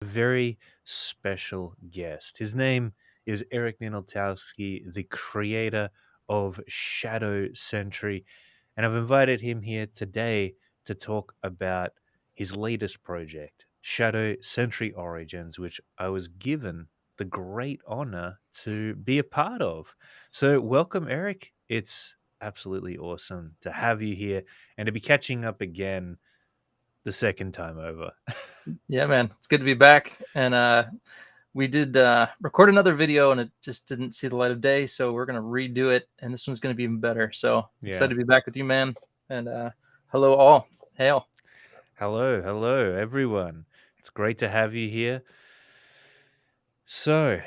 Very special guest. His name is Eric Ninaltowski, the creator of Shadow Sentry, and I've invited him here today to talk about his latest project, Shadow Sentry Origins, which I was given the great honor to be a part of. So, welcome, Eric. It's absolutely awesome to have you here and to be catching up again the second time over. Yeah, man, it's good to be back. And we did record another video, and it just didn't see the light of day. So we're gonna redo it, and this one's gonna be even better. So Yeah. excited to be back with you, man. And hello, all. Hail. Hello, hello, everyone. It's great to have you here. So,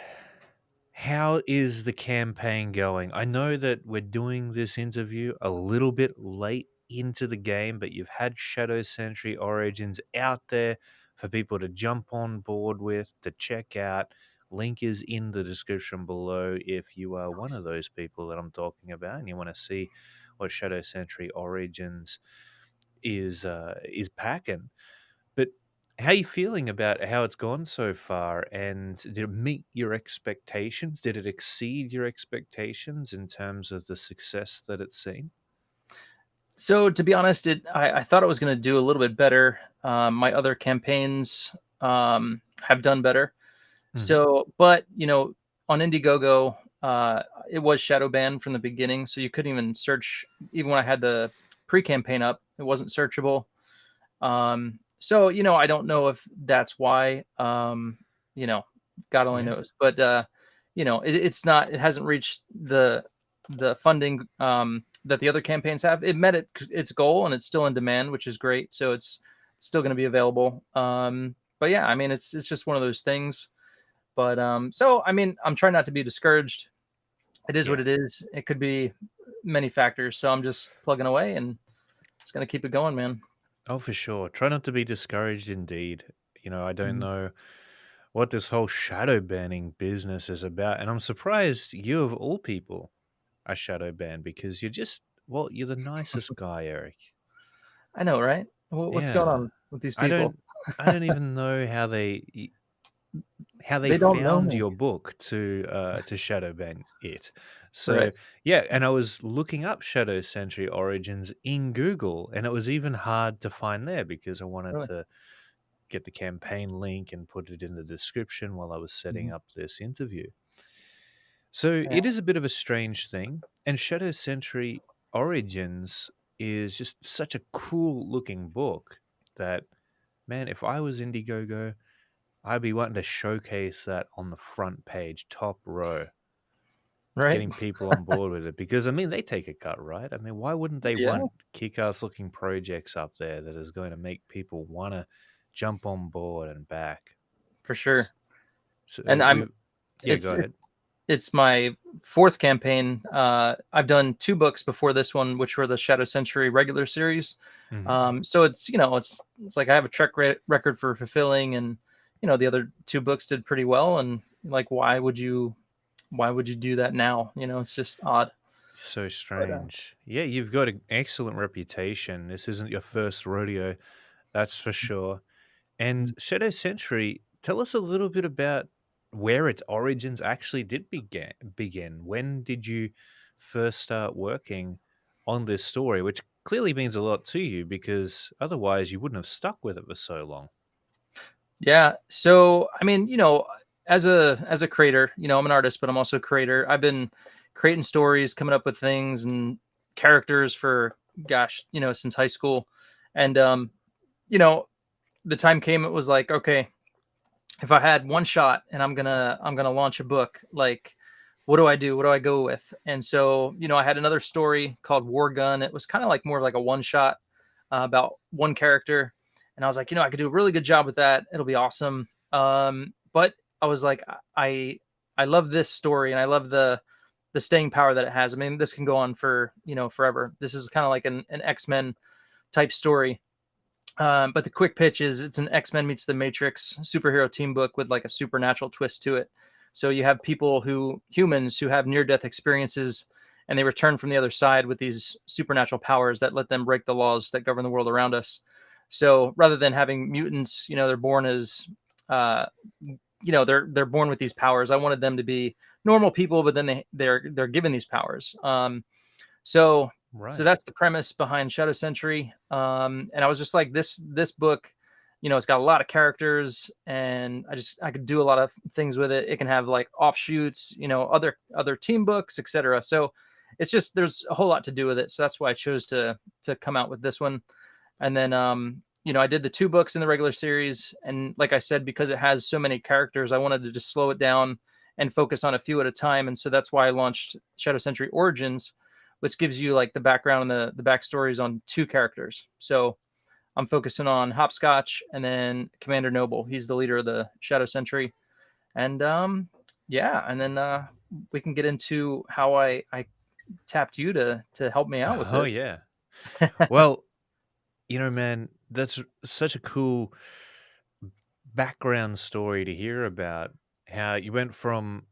how is the campaign going? I know that we're doing this interview a little bit late into the game, but you've had Shadow Sentry Origins out there for people to jump on board with, to check out. Link is in the description below if you are one of those people that I'm talking about and you want to see what Shadow Sentry Origins is packing. But how are you feeling about how it's gone so far? And did it meet your expectations? Did it exceed your expectations in terms of the success that it's seen? So to be honest, I thought it was gonna do a little bit better. My other campaigns have done better. Mm, So, but on Indiegogo, it was shadow banned from the beginning, so you couldn't even search. Even when I had the pre-campaign up, it wasn't searchable. So I don't know if that's why. You know, God only yeah, knows. But it's not. It hasn't reached the funding that the other campaigns have. It met its goal, and it's still in demand, which is great. So it's still going to be available. But yeah, I mean, it's just one of those things. But so I mean, I'm trying not to be discouraged. It is what yeah. it is. It could be many factors. So I'm just plugging away and just gonna keep it going, man. Oh, for sure. Try not to be discouraged indeed. I don't know what this whole shadow banning business is about. And I'm surprised you, of all people, are shadow banned because you're the nicest guy, Eric. I know, right? What's going Yeah. on with these I people? don't I don't even know how they They don't know found me, your book to shadow ban it. right? So yeah, and I was looking up Shadow Sentry Origins in Google, and it was even hard to find there because I wanted Really? to get the campaign link and put it in the description while I was setting Mhm. up this interview. So Yeah. it is a bit of a strange thing, and Shadow Sentry Origins is just such a cool looking book that, man, if I was Indiegogo, I'd be wanting to showcase that on the front page, top row, Right? getting people on board with it. Because, I mean, they take a cut, right? I mean, why wouldn't they Yeah, want kick ass looking projects up there that is going to make people want to jump on board and back? for sure. And So I'm yeah, it's go ahead. it's my fourth campaign. I've done two books before this one, which were the Shadow Century regular series. Hmm. So it's like I have a record for fulfilling, and the other two books did pretty well. And like, why would you do that now? It's just odd. So But strange. Yeah, you've got an excellent reputation. This isn't your first rodeo, that's for sure. And Shadow Century, tell us a little bit about where its origins actually did begin. When did you first start working on this story, which clearly means a lot to you because otherwise you wouldn't have stuck with it for so long. Yeah. So, I mean, as a creator, I'm an artist, but I'm also a creator. I've been creating stories, coming up with things and characters for gosh, since high school. And you know, the time came it was like, okay, if I had one shot and I'm gonna launch a book, like what do I do? What do I go with? And so, I had another story called War Gun. It was kind of like more like a one shot about one character. And I was like, I could do a really good job with that. It'll be awesome. But I was like, I love this story and I love the staying power that it has. I mean, this can go on for, forever. This is kind of like an X-Men type story. But the quick pitch is it's an X-Men meets the Matrix superhero team book with like a supernatural twist to it. So you have humans who have near-death experiences, and they return from the other side with these supernatural powers that let them break the laws that govern the world around us. So rather than having mutants, they're born as they're born with these powers. I wanted them to be normal people, but then they're given these powers. So Right. that's the premise behind Shadow Sentry. And I was just like, this book, it's got a lot of characters, and I could do a lot of things with it. It can have like offshoots, other team books, etc. So it's just there's a whole lot to do with it. So that's why I chose to come out with this one. And then I did the 2 books in the regular series, and like I said, because it has so many characters, I wanted to just slow it down and focus on a few at a time. And so that's why I launched Shadow Sentry Origins, which gives you like the background and the backstories on 2 characters. So I'm focusing on Hopscotch and then Commander Noble. He's the leader of the Shadow Sentry. And yeah, and then we can get into how I tapped you to help me out with Oh, this. yeah. Well, man, that's such a cool background story to hear about how you went from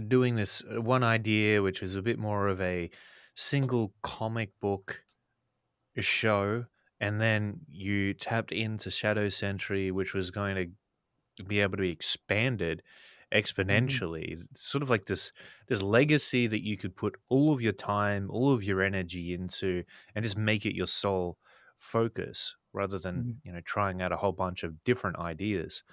doing this one idea, which was a bit more of a single comic book show, and then you tapped into Shadow Sentry, which was going to be able to be expanded Mhm, exponentially, sort of like this legacy that you could put all of your time, all of your energy into, and just make it your sole focus rather than mhm, trying out a whole bunch of different ideas.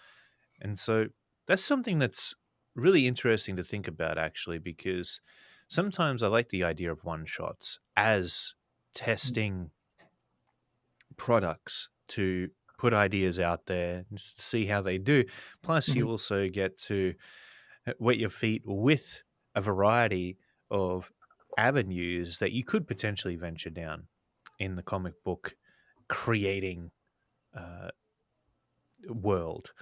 And so that's something that's really interesting to think about, actually, because sometimes I like the idea of one shots as mhm, testing products to put ideas out there and just see how they do. Plus, mhm, you also get to wet your feet with a variety of avenues that you could potentially venture down in the comic book creating uh, world.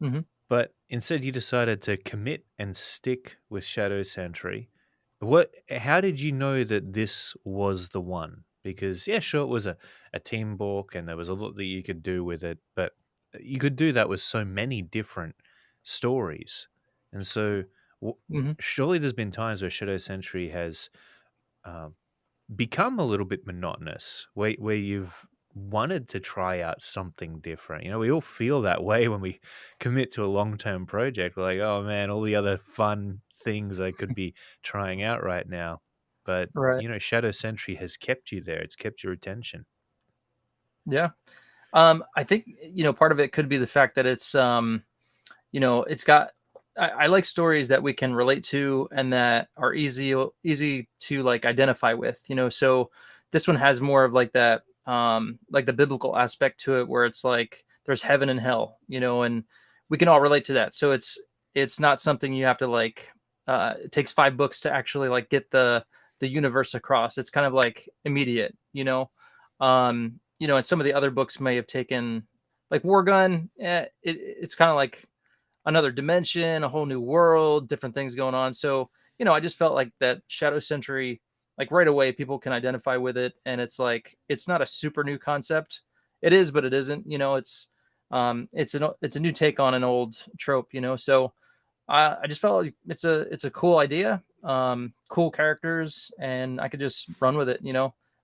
mhm, But instead, you decided to commit and stick with Shadow Sentry. What? How did you know that this was the one? Because yeah, sure, it was a team book, and there was a lot that you could do with it, but you could do that with so many different stories, and so mhm. surely there's been times where Shadow Sentry has um, become a little bit monotonous, where you've wanted to try out something different. We all feel that way when we commit to a long-term project. We're like, "Oh man, all the other fun things I could be trying out right now." But, Right. Shadow Sentry has kept you there. It's kept your attention. Yeah. I think part of it could be the fact that it's got. I like stories that we can relate to and that are easy to like identify with. So this one has more of like that, like the biblical aspect to it, where it's like there's heaven and hell, and we can all relate to that. So it's not something you have to like. It takes 5 books to actually like get the universe across. It's kind of like immediate. And some of the other books may have taken like War Gun. It's kind of like another dimension, a whole new world, different things going on. So, I just felt like that Shadow Sentry, like right away, people can identify with it. And it's like, it's not a super new concept. It is, but it isn't, it's a new take on an old trope, So I just felt like it's a cool idea, cool characters, and I could just run with it.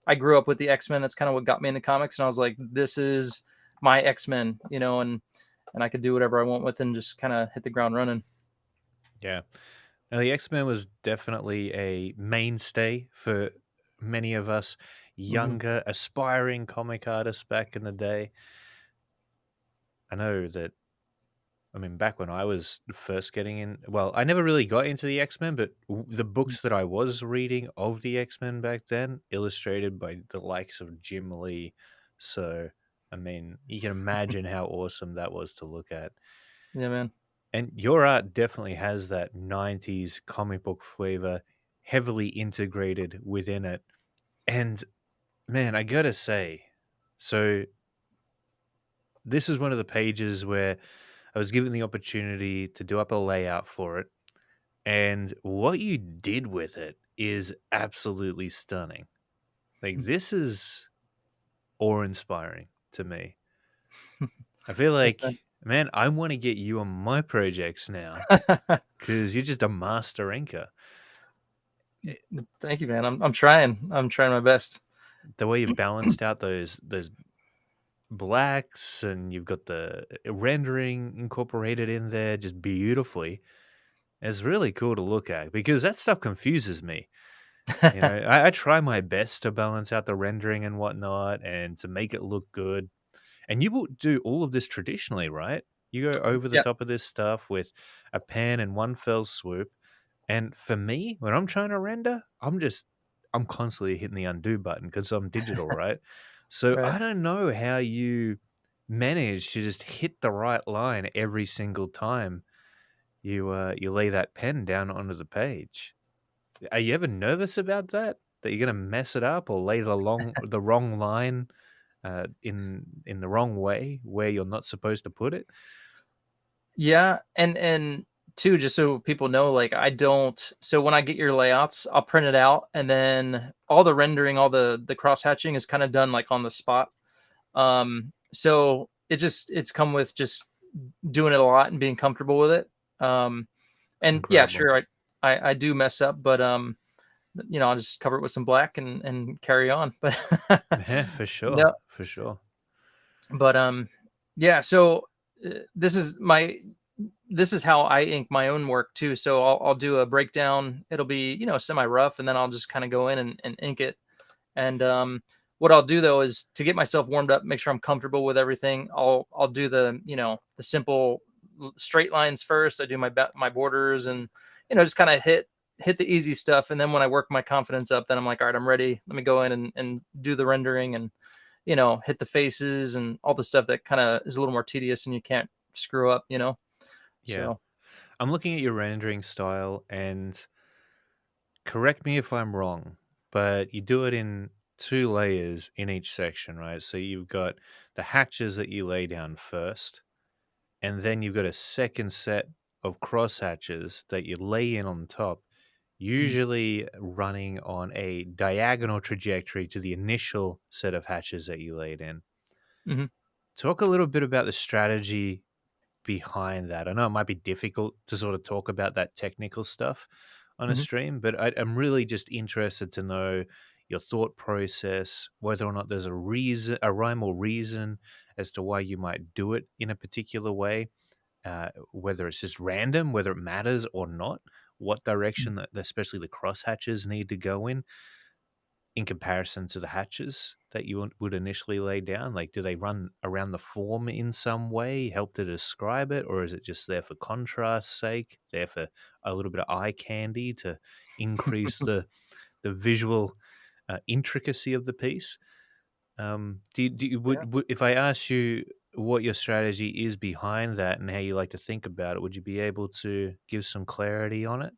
I grew up with the X-Men. That's kind of what got me into comics, and I was like, this is my X-Men, and I could do whatever I want with it and just kind of hit the ground running. Yeah. Now, the X-Men was definitely a mainstay for many of us Hmm. younger, aspiring comic artists back in the day. I know that back when I was first getting in, well, I never really got into the X Men, but the books that I was reading of the X Men back then, illustrated by the likes of Jim Lee. So, you can imagine how awesome that was to look at. Yeah, man. And your art definitely has that 90s comic book flavor heavily integrated within it. And man, I gotta say, so this is one of the pages where I was given the opportunity to do up a layout for it. And what you did with it is absolutely stunning. Like, this is awe-inspiring to me. I feel Thanks, like, man. man, I want to get you on my projects now because you're just a master inker. Eh, Thank you, man. I'm trying. I'm trying my best. The way you've balanced out those blacks, and you've got the rendering incorporated in there just beautifully. It's really cool to look at because that stuff confuses me. You know, I try my best to balance out the rendering and whatnot and to make it look good. And you will do all of this traditionally, right? You go over the Yeah. top of this stuff with a pen in one fell swoop. And for me, when I'm trying to render, I'm constantly hitting the undo button because I'm digital, right? So Right. I don't know how you manage to just hit the right line every single time you lay that pen down onto the page. Are you ever nervous about that? That you're gonna mess it up or lay the wrong line in the wrong way where you're not supposed to put it? Yeah, and too, just so people know, like I don't. So when I get your layouts, I'll print it out, and then all the rendering, all the cross hatching is kind of done like on the spot. So it's come with just doing it a lot and being comfortable with it. And yeah, Incredible. sure, I do mess up, but I'll just cover it with some black and carry on. But Yeah, for sure, no, for sure. but yeah. So this is my this is how I ink my own work too. So I'll do a breakdown. It'll be semi rough, and then I'll just kind of go in and ink it. And what I'll do though is to get myself warmed up, make sure I'm comfortable with everything. I'll do the simple straight lines first. I do my borders and just kind of hit the easy stuff. And then when I work my confidence up, then I'm like, all right, I'm ready. Let me go in and do the rendering and hit the faces and all the stuff that kind of is a little more tedious and you can't screw up. Yeah. So I'm looking at your rendering style, and correct me if I'm wrong, but you do it in two layers in each section, right? So you've got the hatches that you lay down first, and then you've got a second set of cross hatches that you lay in on top, mhm, usually running on a diagonal trajectory to the initial set of hatches that you laid in. mhm, Talk a little bit about the strategy behind that. I know it might be difficult to sort of talk about that technical stuff on a mhm. stream, but I'm really just interested to know your thought process, whether or not there's a reason, a rhyme or reason as to why you might do it in a particular way, whether it's just random, whether it matters or not, what direction that, especially the cross hatches, need to go in comparison to the hatches that you would initially lay down? Like, do they run around the form in some way, help to describe it, or is it just there for contrast's sake, there for a little bit of eye candy to increase the visual intricacy of the piece? Do you, Yeah. would if I asked you what your strategy is behind that and how you like to think about it, would you be able to give some clarity on it?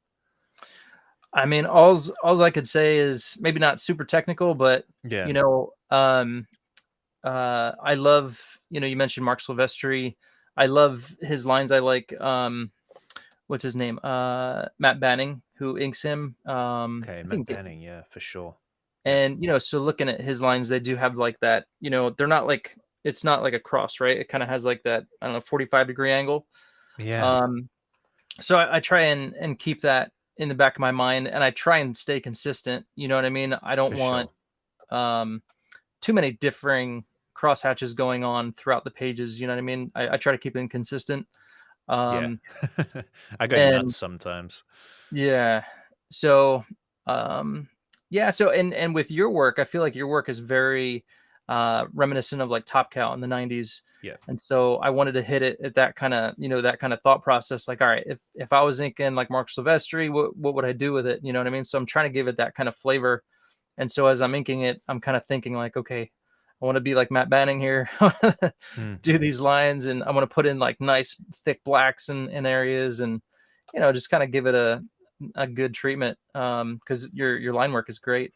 I mean, all's I could say is maybe not super technical, but Yeah. you know, um, I love you mentioned Mark Silvestri. I love his lines. I like what's his name? Matt Banning, who inks him. Okay, I Matt think, Banning. Yeah, for sure. Yeah. and so looking at his lines, they do have like that. They're not like it's not like a cross, right? It kind of has like that 45-degree angle. Yeah, Um, so I try and keep that in the back of my mind, and I try and stay consistent. You know what I mean? I don't for want sure. um, too many differing crosshatches going on throughout the pages. You know what I mean? I try to keep it consistent. Yeah. Um, I go nuts and sometimes. yeah, so um, yeah, so and with your work, I feel like your work is very reminiscent of like Top Cow in the '90s. Yeah, And so I wanted to hit it at that kind of, that kind of thought process. Like, all right, if I was inking like Mark Silvestri, what would I do with it? You know what I mean? So I'm trying to give it that kind of flavor. And so as I'm inking it, I'm kind of thinking like, okay, I want to be like Matt Banning here, mm, do these lines, and I want to put in like nice thick blacks in areas, and just kind of give it a good treatment. Because your line work is great,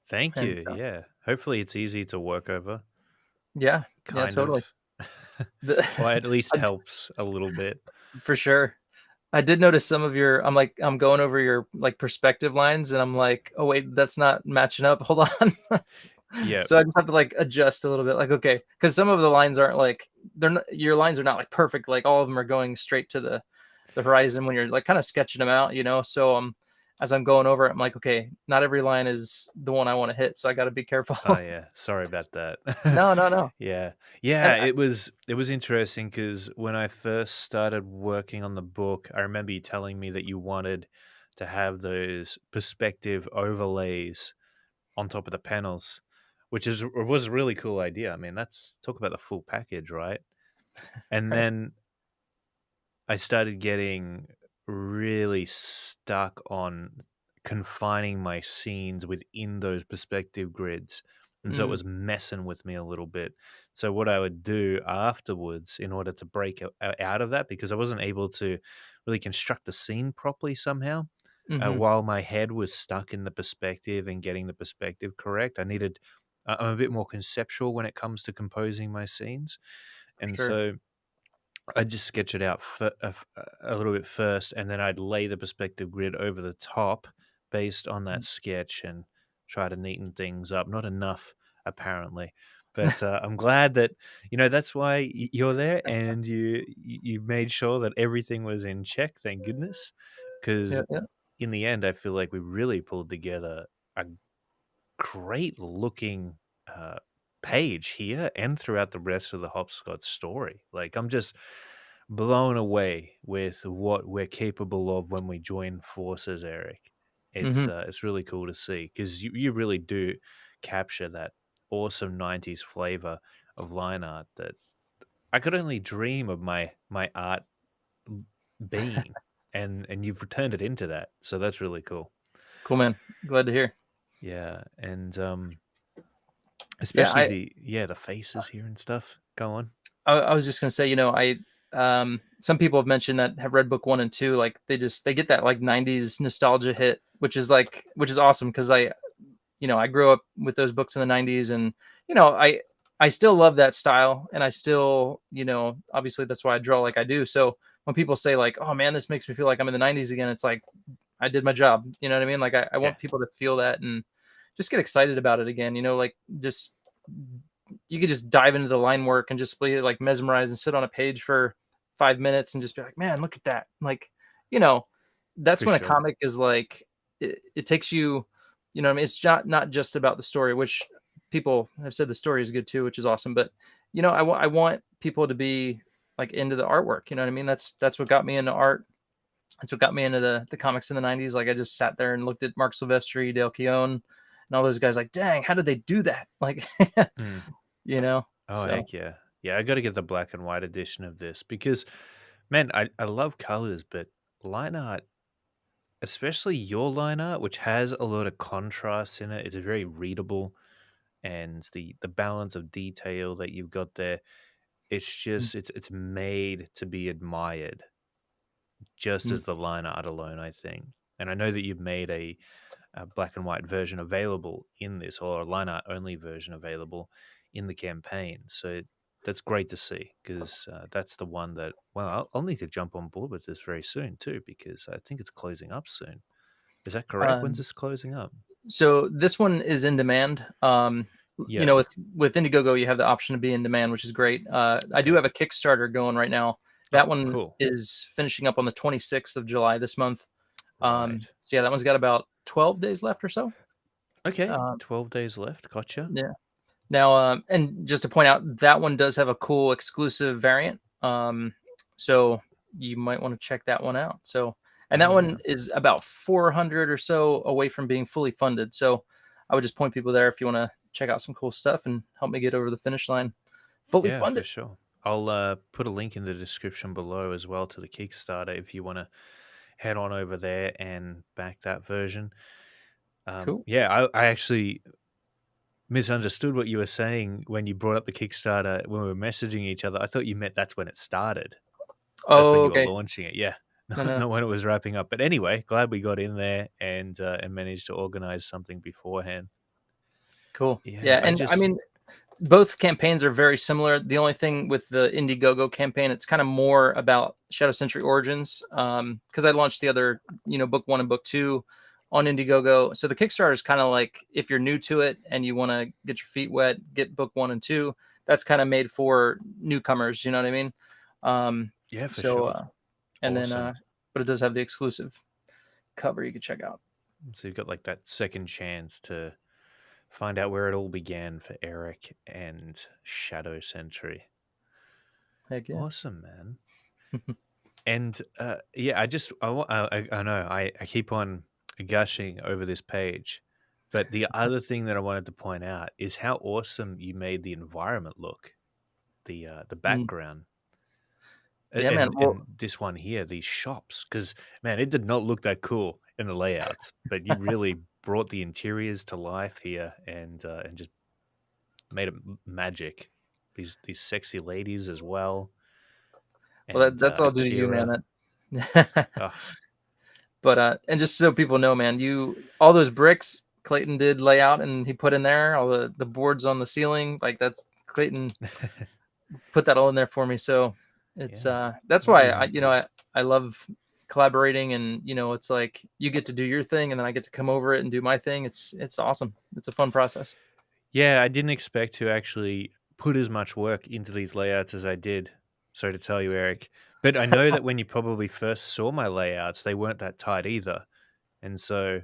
thank and you, yeah. Hopefully, it's easy to work over, yeah, yeah, kind of. totally. The, Or at least I- helps a little bit. for sure. I did notice some of your. I'm going over your like perspective lines, and I'm like, oh wait, that's not matching up. Hold on. Yeah, So I just have to like adjust a little bit. Like, okay, because some of the lines aren't like your lines are not like perfect. Like all of them are going straight to the horizon when you're like kind of sketching them out. So as I'm going over it, I'm like, okay, not every line is the one I want to hit, so I got to be careful. Oh yeah, sorry about that. No, no, no. Yeah. And Yeah, it was interesting because when I first started working on the book, I remember you telling me that you wanted to have those perspective overlays on top of the panels, which was a really cool idea. I mean, that's talk about the full package, right? And right. then I started getting really stuck on confining my scenes within those perspective grids. And so it Mm, was messing with me a little bit. So, what I would do afterwards in order to break out of that, because I wasn't able to really construct the scene properly somehow, hmm. while my head was stuck in the perspective and getting the perspective correct, I'm a bit more conceptual when it comes to composing my scenes. And Sure. so, I'd just sketch it out a little bit first, and then I'd lay the perspective grid over the top based on that sketch and try to neaten things up. Not enough, apparently, but I'm glad that that's why you're there, and you made sure that everything was in check. Thank goodness, because Yeah, yeah. in the end, I feel like we really pulled together a great looking uh, page here and throughout the rest of the Hopscotch story. Like, I'm just blown away with what we're capable of when we join forces, Eric. Hmm. It's really cool to see because you really do capture that awesome '90s flavor of line art that I could only dream of my art being, and you've returned it into that, so that's really cool. Cool, man. Glad to hear. Yeah, and Yeah, especially the faces here and stuff. Go on. I was just gonna say, some people have mentioned that have read book one and two, like they get that like '90s nostalgia hit, which is awesome because I grew up with those books in the '90s, and you know, I still love that style, and I still, obviously that's why I draw like I do. So when people say like, "Oh man, this makes me feel like I'm in the '90s again," it's like I did my job. You know what I mean? Like I Yeah, want people to feel that and just get excited about it again. Like just you could just dive into the line work and just be like mesmerized and sit on a page for 5 minutes and just be like, man, look at that. Like, you know, that's for when a sure. comic is like, it takes you, what I mean? It's not just about the story, which people have said the story is good too, which is awesome. But, I want people to be like into the artwork. You know what I mean? That's what got me into art. That's what got me into the comics in the '90s. Like I just sat there and looked at Mark Silvestri, Dale Keown, and all those guys. Like, dang, how did they do that? Like, Mm. you know. Oh So heck yeah, yeah. I got to get the black and white edition of this because, man, I love colors, but line art, especially your line art, which has a lot of contrast in it, it's very readable, and the balance of detail that you've got there, it's made to be admired, just mm, as the line art alone, I think. And I know that you've made a black and white version available in this, or a line art only version available in the campaign. So that's great to see because that's the one that, well, I'll need to jump on board with this very soon too because I think it's closing up soon. Is that correct? When's um, this closing up? so this one is in demand. Yeah. With Indiegogo, you have the option to be in demand, which is great. I do Okay. have a Kickstarter going right now. That Oh, one cool. is finishing up on the 26th of July this month. Right. So yeah, that one's got about 12 days left or so. Okay. Um, 12 days left. Gotcha. yeah. Now, and just to point out, that one does have a cool exclusive variant. So you might want to check that one out. So, and Oh, that yeah. one is about 400 or so away from being fully funded. So I would just point people there if you want to check out some cool stuff and help me get over the finish line fully Yeah, for funded. sure. I'll put a link in the description below as well to the Kickstarter if you want to head on over there and back that version. Cool. Yeah, I actually misunderstood what you were saying when you brought up the Kickstarter when we were messaging each other. I thought you meant that's when it started. That's when Oh, you were okay. launching it. Yeah, No, not, no. not when it was wrapping up. But anyway, glad we got in there and managed to organize something beforehand. Cool. Yeah, Yeah. I And I just mean, both campaigns are very similar. The only thing with the Indiegogo campaign, it's kind of more about Shadow Sentry Origins, because I launched the other, book one and book two on Indiegogo. So the Kickstarter is kind of like if you're new to it and you want to get your feet wet, get book one and two. That's kind of made for newcomers. You know what I mean? Um, yeah, for so sure. and then, Awesome. but it does have the exclusive. cover you could check out. So you've got like that second chance to find out where it all began for Eric and Shadow Sentry. Heck yeah. Awesome, man. And yeah, I know I keep on gushing over this page, but the other thing that I wanted to point out is how awesome you made the environment look, the Mm. background, Yeah, man. and Well, this one here, these shops, because man, it did not look that cool in the layouts, but you really brought the interiors to life here, and just made it magic. These sexy ladies as well, well, and that's all due to you, Kira. man. That, Oh, but and just so people know, man, you all those bricks Clayton did lay out and he put in there, all the boards on the ceiling, like that's Clayton put that all in there for me. So it's yeah. that's why Well, I love collaborating, and it's like you get to do your thing and then I get to come over it and do my thing. It's awesome. It's a fun process. yeah, I didn't expect to actually put as much work into these layouts as I did. Sorry to tell you, Eric. But I know that when you probably first saw my layouts, they weren't that tight either. And so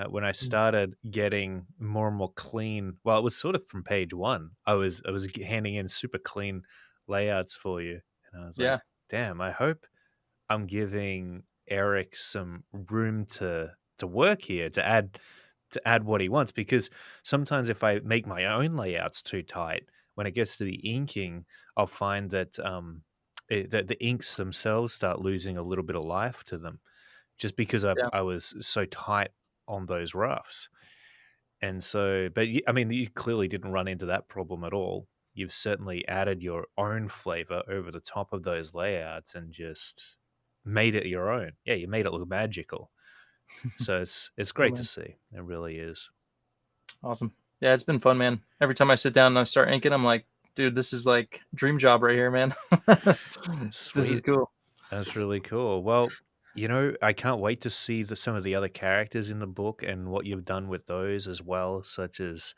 when I Mm. started getting more and more clean, well, it was sort of from page one. I was handing in super clean layouts for you, and I was like, Yeah. damn, I hope I'm giving Eric some room to work here to add what he wants, because sometimes if I make my own layouts too tight, when it gets to the inking, I'll find that that the inks themselves start losing a little bit of life to them, just because Yeah. I was so tight on those roughs. And so, but I mean, you clearly didn't run into that problem at all. You've certainly added your own flavor over the top of those layouts and just made it your own. Yeah, you made it look magical. So it's Cool, great to man. see. It really is. Awesome. Yeah, it's been fun, man. Every time I sit down and I start inking, I'm like, dude, this is like dream job right here, man. This is Sweet. cool. That's really cool. Well, I can't wait to see some of the other characters in the book and what you've done with those as well, such as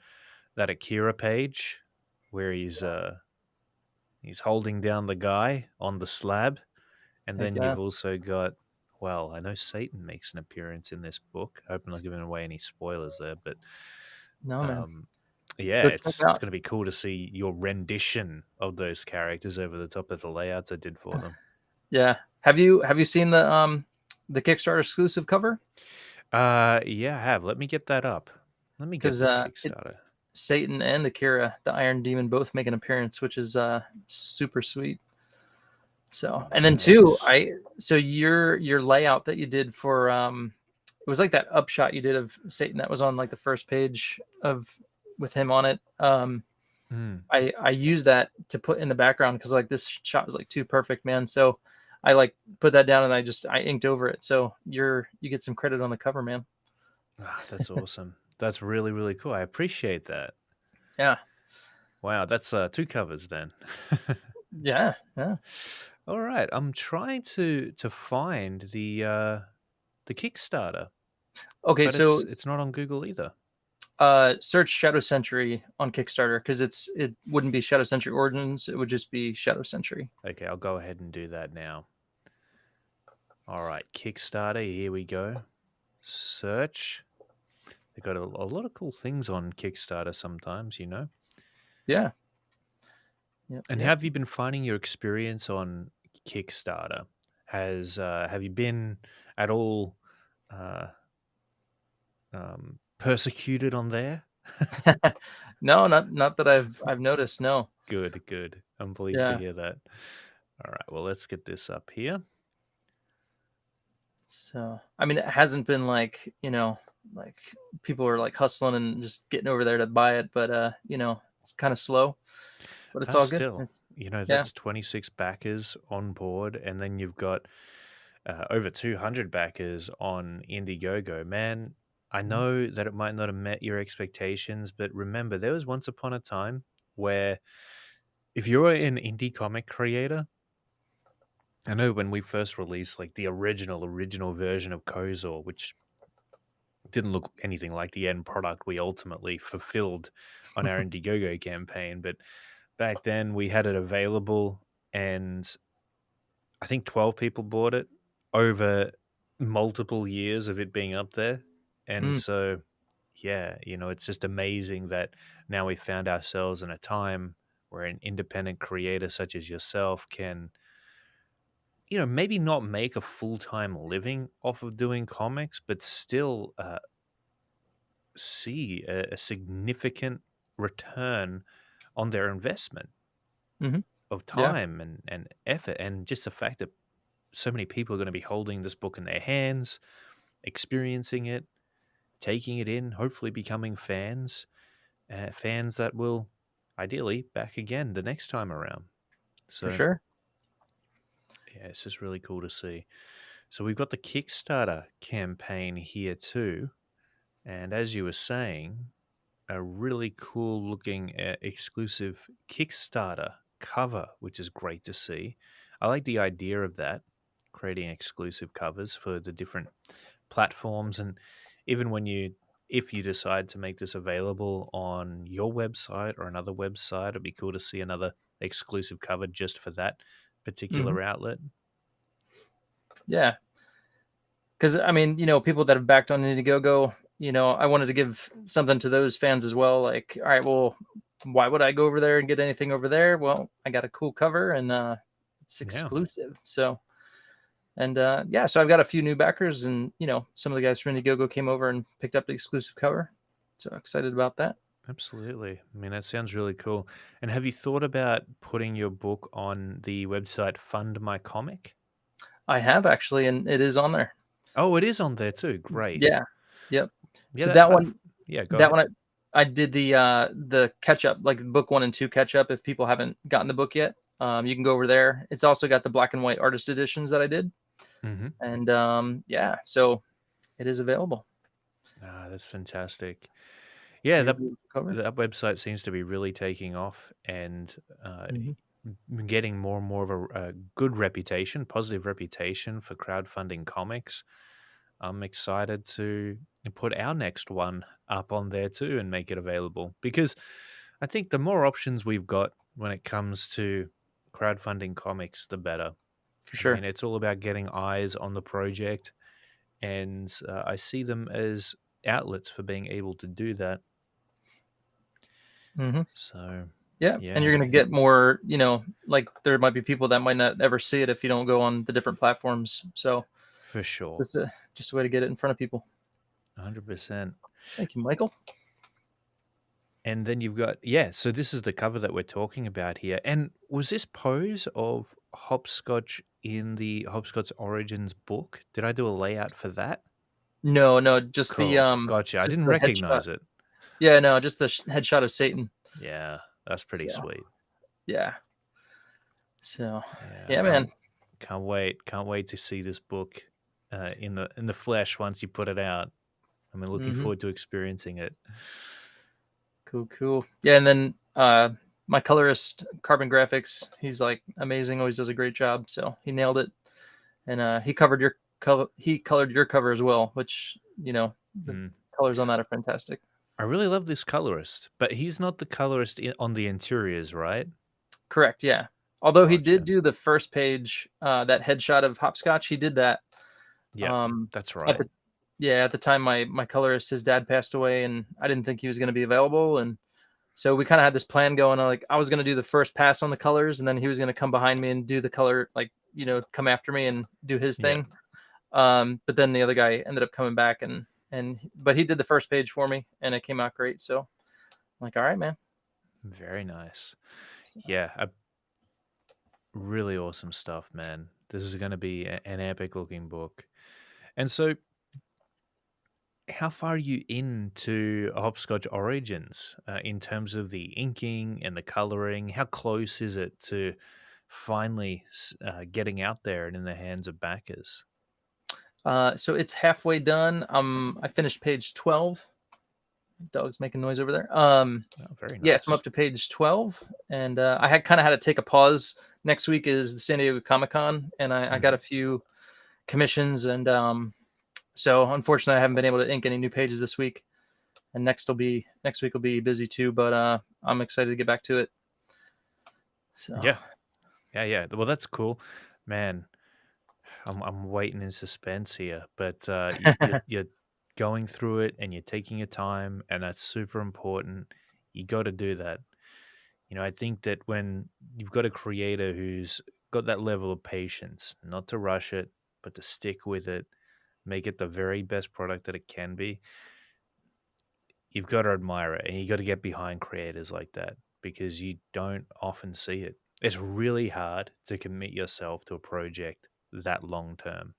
that Akira page where he's holding down the guy on the slab. And Heck then yeah. you've also got, well, I know Satan makes an appearance in this book. I hope I'm not giving away any spoilers there, but No, man. um, yeah, Go check it it's out. going to be cool to see your rendition of those characters over the top of the layouts I did for them. Yeah. Have you seen the Kickstarter exclusive cover? Yeah, I have. Let me get that up. Let me get Because this it Kickstarter. Satan and Akira, the Iron Demon, both make an appearance, which is super sweet. So, and then two, I Nice. so your layout that you did for it was like that upshot you did of Satan that was on like the first page of with him on it. Mm. I used that to put in the background because like this shot was like too perfect, man. So I like put that down and I inked over it. So you get some credit on the cover, man. Ah, that's awesome. That's really, really cool. I appreciate that. Yeah. Wow, that's two covers then. Yeah. Yeah. All right, I'm trying to find the Kickstarter, Okay, but so it's not on Google either. search Shadow Sentry on Kickstarter because it wouldn't be Shadow Sentry Origins, it would just be Shadow Sentry. Okay, I'll go ahead and do that now. All right, Kickstarter, here we go. Search. They got a lot of cool things on Kickstarter sometimes. Yeah. Yep. And how Yep. have you been finding your experience on Kickstarter? Have you been at all uh, persecuted on there? No, not that I've noticed. No. Good, good. I'm pleased to Yeah. hear that. All right, well, let's get this up here. So I mean, it hasn't been like like people are like hustling and just getting over there to buy it, but it's kind of slow, but it's But all good. still, Yeah. that's 26 backers on board, and then you've got over 200 backers on Indiegogo. Man, I Mhm. know that it might not have met your expectations, but remember, there was once upon a time where if you're an indie comic creator, I know when we first released like the original version of Kozor, which didn't look anything like the end product we ultimately fulfilled on our Indiegogo campaign, but back then we had it available and I think 12 people bought it over multiple years of it being up there. And Mm, so, yeah, it's just amazing that now we found ourselves in a time where an independent creator such as yourself can, maybe not make a full time living off of doing comics, but still see a significant return on their investment hmm of Yeah, time and effort. And just the fact that so many people are going to be holding this book in their hands, experiencing it, taking it in, hopefully becoming fans that will ideally back again the next time around. for So, sure. yeah, it's just really cool to see. So, we've got the Kickstarter campaign here too. And as you were saying, a really cool looking exclusive Kickstarter cover, which is great to see. I like the idea of that, creating exclusive covers for the different platforms. And even if you decide to make this available on your website or another website, it'd be cool to see another exclusive cover just for that hmm particular outlet. Yeah, because I mean, people that have backed on Indiegogo, I wanted to give something to those fans as well. Like, all right, well, why would I go over there and get anything over there? Well, I got a cool cover and it's Yeah, exclusive. So, and yeah, so I've got a few new backers, and some of the guys from Indiegogo came over and picked up the exclusive cover. So excited about that. absolutely. I mean, that sounds really cool. And have you thought about putting your book on the website Fund My Comic? I have actually, and it is on there. Oh, it is on there too. Great. Yeah. Yep. Yeah, So that that platform. one, Yeah, go that ahead. one, I did the catch up, like book 1 and 2 catch up. If people haven't gotten the book yet, you can go over there. It's also got the black and white artist editions that I did, Hmm. and yeah, so it is available. Ah, that's fantastic. Yeah, Very that beautiful cover. that website seems to be really taking off and hmm getting more and more of a good reputation, positive reputation for crowdfunding comics. I'm excited to put our next one up on there too and make it available because I think the more options we've got when it comes to crowdfunding comics, the better. For I mean, sure. it's all about getting eyes on the project, and I see them as outlets for being able to do that. hmm So, Yeah, and you're yeah, gonna get more. Like there might be people that might not ever see it if you don't go on the different platforms. So for sure. just a way to get it in front of people. 100%. Thank you, Michael. And then you've got, yeah, so this is the cover that we're talking about here. And was this pose of Hopscotch in the Hopscotch Origins book? Did I do a layout for that? No, no, Cool. Gotcha. I just didn't the headshot. recognize it. Yeah, no, just the headshot of Satan. Yeah, that's pretty So sweet. yeah, so Yeah, I yeah, man. can't wait. Can't wait to see this book in the flesh once you put it out. I'm looking hmm forward to experiencing it. Cool, cool. Yeah, and then my colorist, Carbon Graphics, he's like amazing. Always does a great job. So he nailed it, and he covered your cover. He colored your cover as well, which the Mm. colors on that are fantastic. I really love this colorist, but he's not the colorist on the interiors, right? Correct. Yeah. Although he did Gotcha. do the first page, that headshot of Hopscotch, he did that. Yep, Um, that's at right. the Yeah, at the time my colorist, his dad passed away, and I didn't think he was going to be available, and so we kind of had this plan going. Like I was going to do the first pass on the colors, and then he was going to come behind me and do the color, like come after me and do his Yeah, thing. But then the other guy ended up coming back, but he did the first page for me, and it came out great. So I'm like, all right, man. very nice. Yeah, really awesome stuff, man. This is going to be an epic looking book. And so, how far are you into Hopscotch Origins in terms of the inking and the coloring? How close is it to finally getting out there and in the hands of backers? So it's halfway done. I finished page 12. Dog's making noise over there. Oh, very Yes, I'm nice. up to page 12, and I had kind of had to take a pause. Next week is the San Diego Comic Con, and I got Hmm. a few commissions, and so unfortunately, I haven't been able to ink any new pages this week. And next week will be busy too, but I'm excited to get back to it. So Yeah, yeah, yeah. Well, that's cool, man. I'm waiting in suspense here, but you're going through it and you're taking your time, and that's super important. You got to do that. I think that when you've got a creator who's got that level of patience, not to rush it, but to stick with it, make it the very best product that it can be, you've got to admire it, and you got to get behind creators like that because you don't often see it. It's really hard to commit yourself to a project that long term,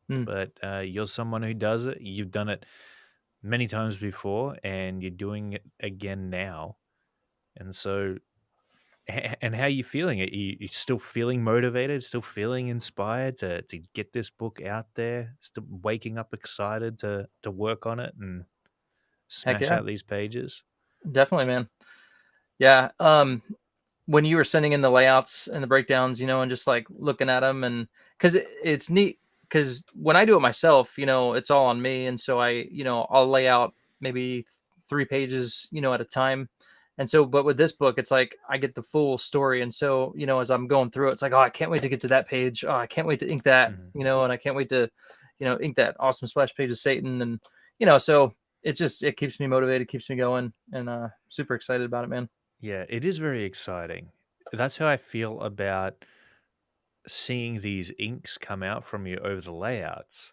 Mm, but you're someone who does it. You've done it many times before, and you're doing it again now. And so, and how are you feeling? You still feeling motivated? Still feeling inspired to get this book out there? Still waking up excited to work on it and heck smash yeah, out these pages? definitely, man. Yeah. When you were sending in the layouts and the breakdowns, and just like looking at them, and because it's neat, because when I do it myself, it's all on me. And so I'll lay out maybe 3 pages, at a time. And so, but with this book, it's like I get the full story. And so, as I'm going through it, it's like, oh, I can't wait to get to that page. Oh, I can't wait to ink that, Mhm. and I can't wait to, ink that awesome splash page of Satan. And, so it keeps me motivated, keeps me going, and super excited about it, man. Yeah, it is very exciting. That's how I feel about seeing these inks come out from you over the layouts.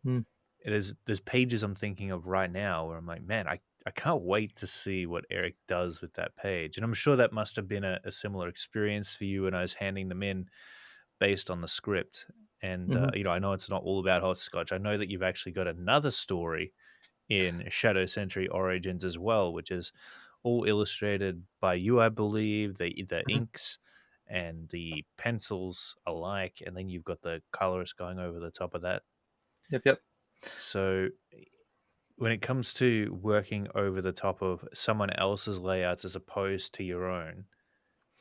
Mm, There's pages I'm thinking of right now where I'm like, man, I can't wait to see what Eric does with that page. And I'm sure that must have been a similar experience for you when I was handing them in based on the script. And hmm I know it's not all about Hopscotch. I know that you've actually got another story in Shadow Sentry Origins as well, which is all illustrated by you, I believe. The hmm inks and the pencils alike, and then you've got the colorist going over the top of that. Yep, yep. So when it comes to working over the top of someone else's layouts as opposed to your own,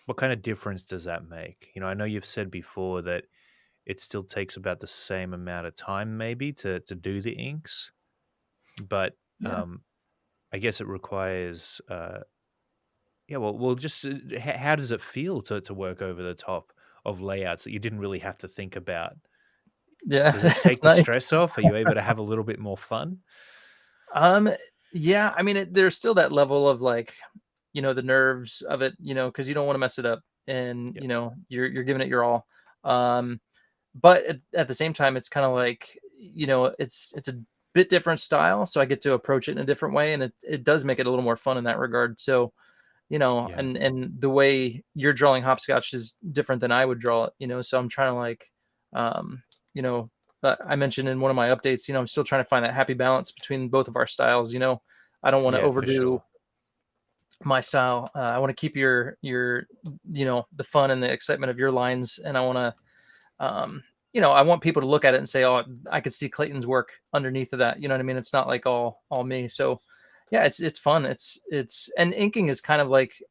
what kind of difference does that make? I know you've said before that it still takes about the same amount of time maybe to do the inks, but Yeah. um, I guess it requires yeah, well, just how does it feel to work over the top of layouts that you didn't really have to think about? Yeah, Does it it's take the nice. stress off? Are you able to have a little bit more fun? Um, yeah, I mean, there's still that level of like, the nerves of it, because you don't want to mess it up, and Yep. you're giving it your all. Um, but at the same time, it's kind of like, it's a bit different style, so I get to approach it in a different way, and it does make it a little more fun in that regard. So, Yeah. and the way you're drawing hopscotch is different than I would draw it, so I'm trying to like, um, you know, I mentioned in one of my updates, I'm still trying to find that happy balance between both of our styles. I don't want to Yeah, for overdo sure. my style. I want to keep your the fun and the excitement of your lines, and I want to I want people to look at it and say, "Oh, I could see Clayton's work underneath of that." You know what I mean? It's not like all me. So, yeah, it's fun. It's and inking is kind of like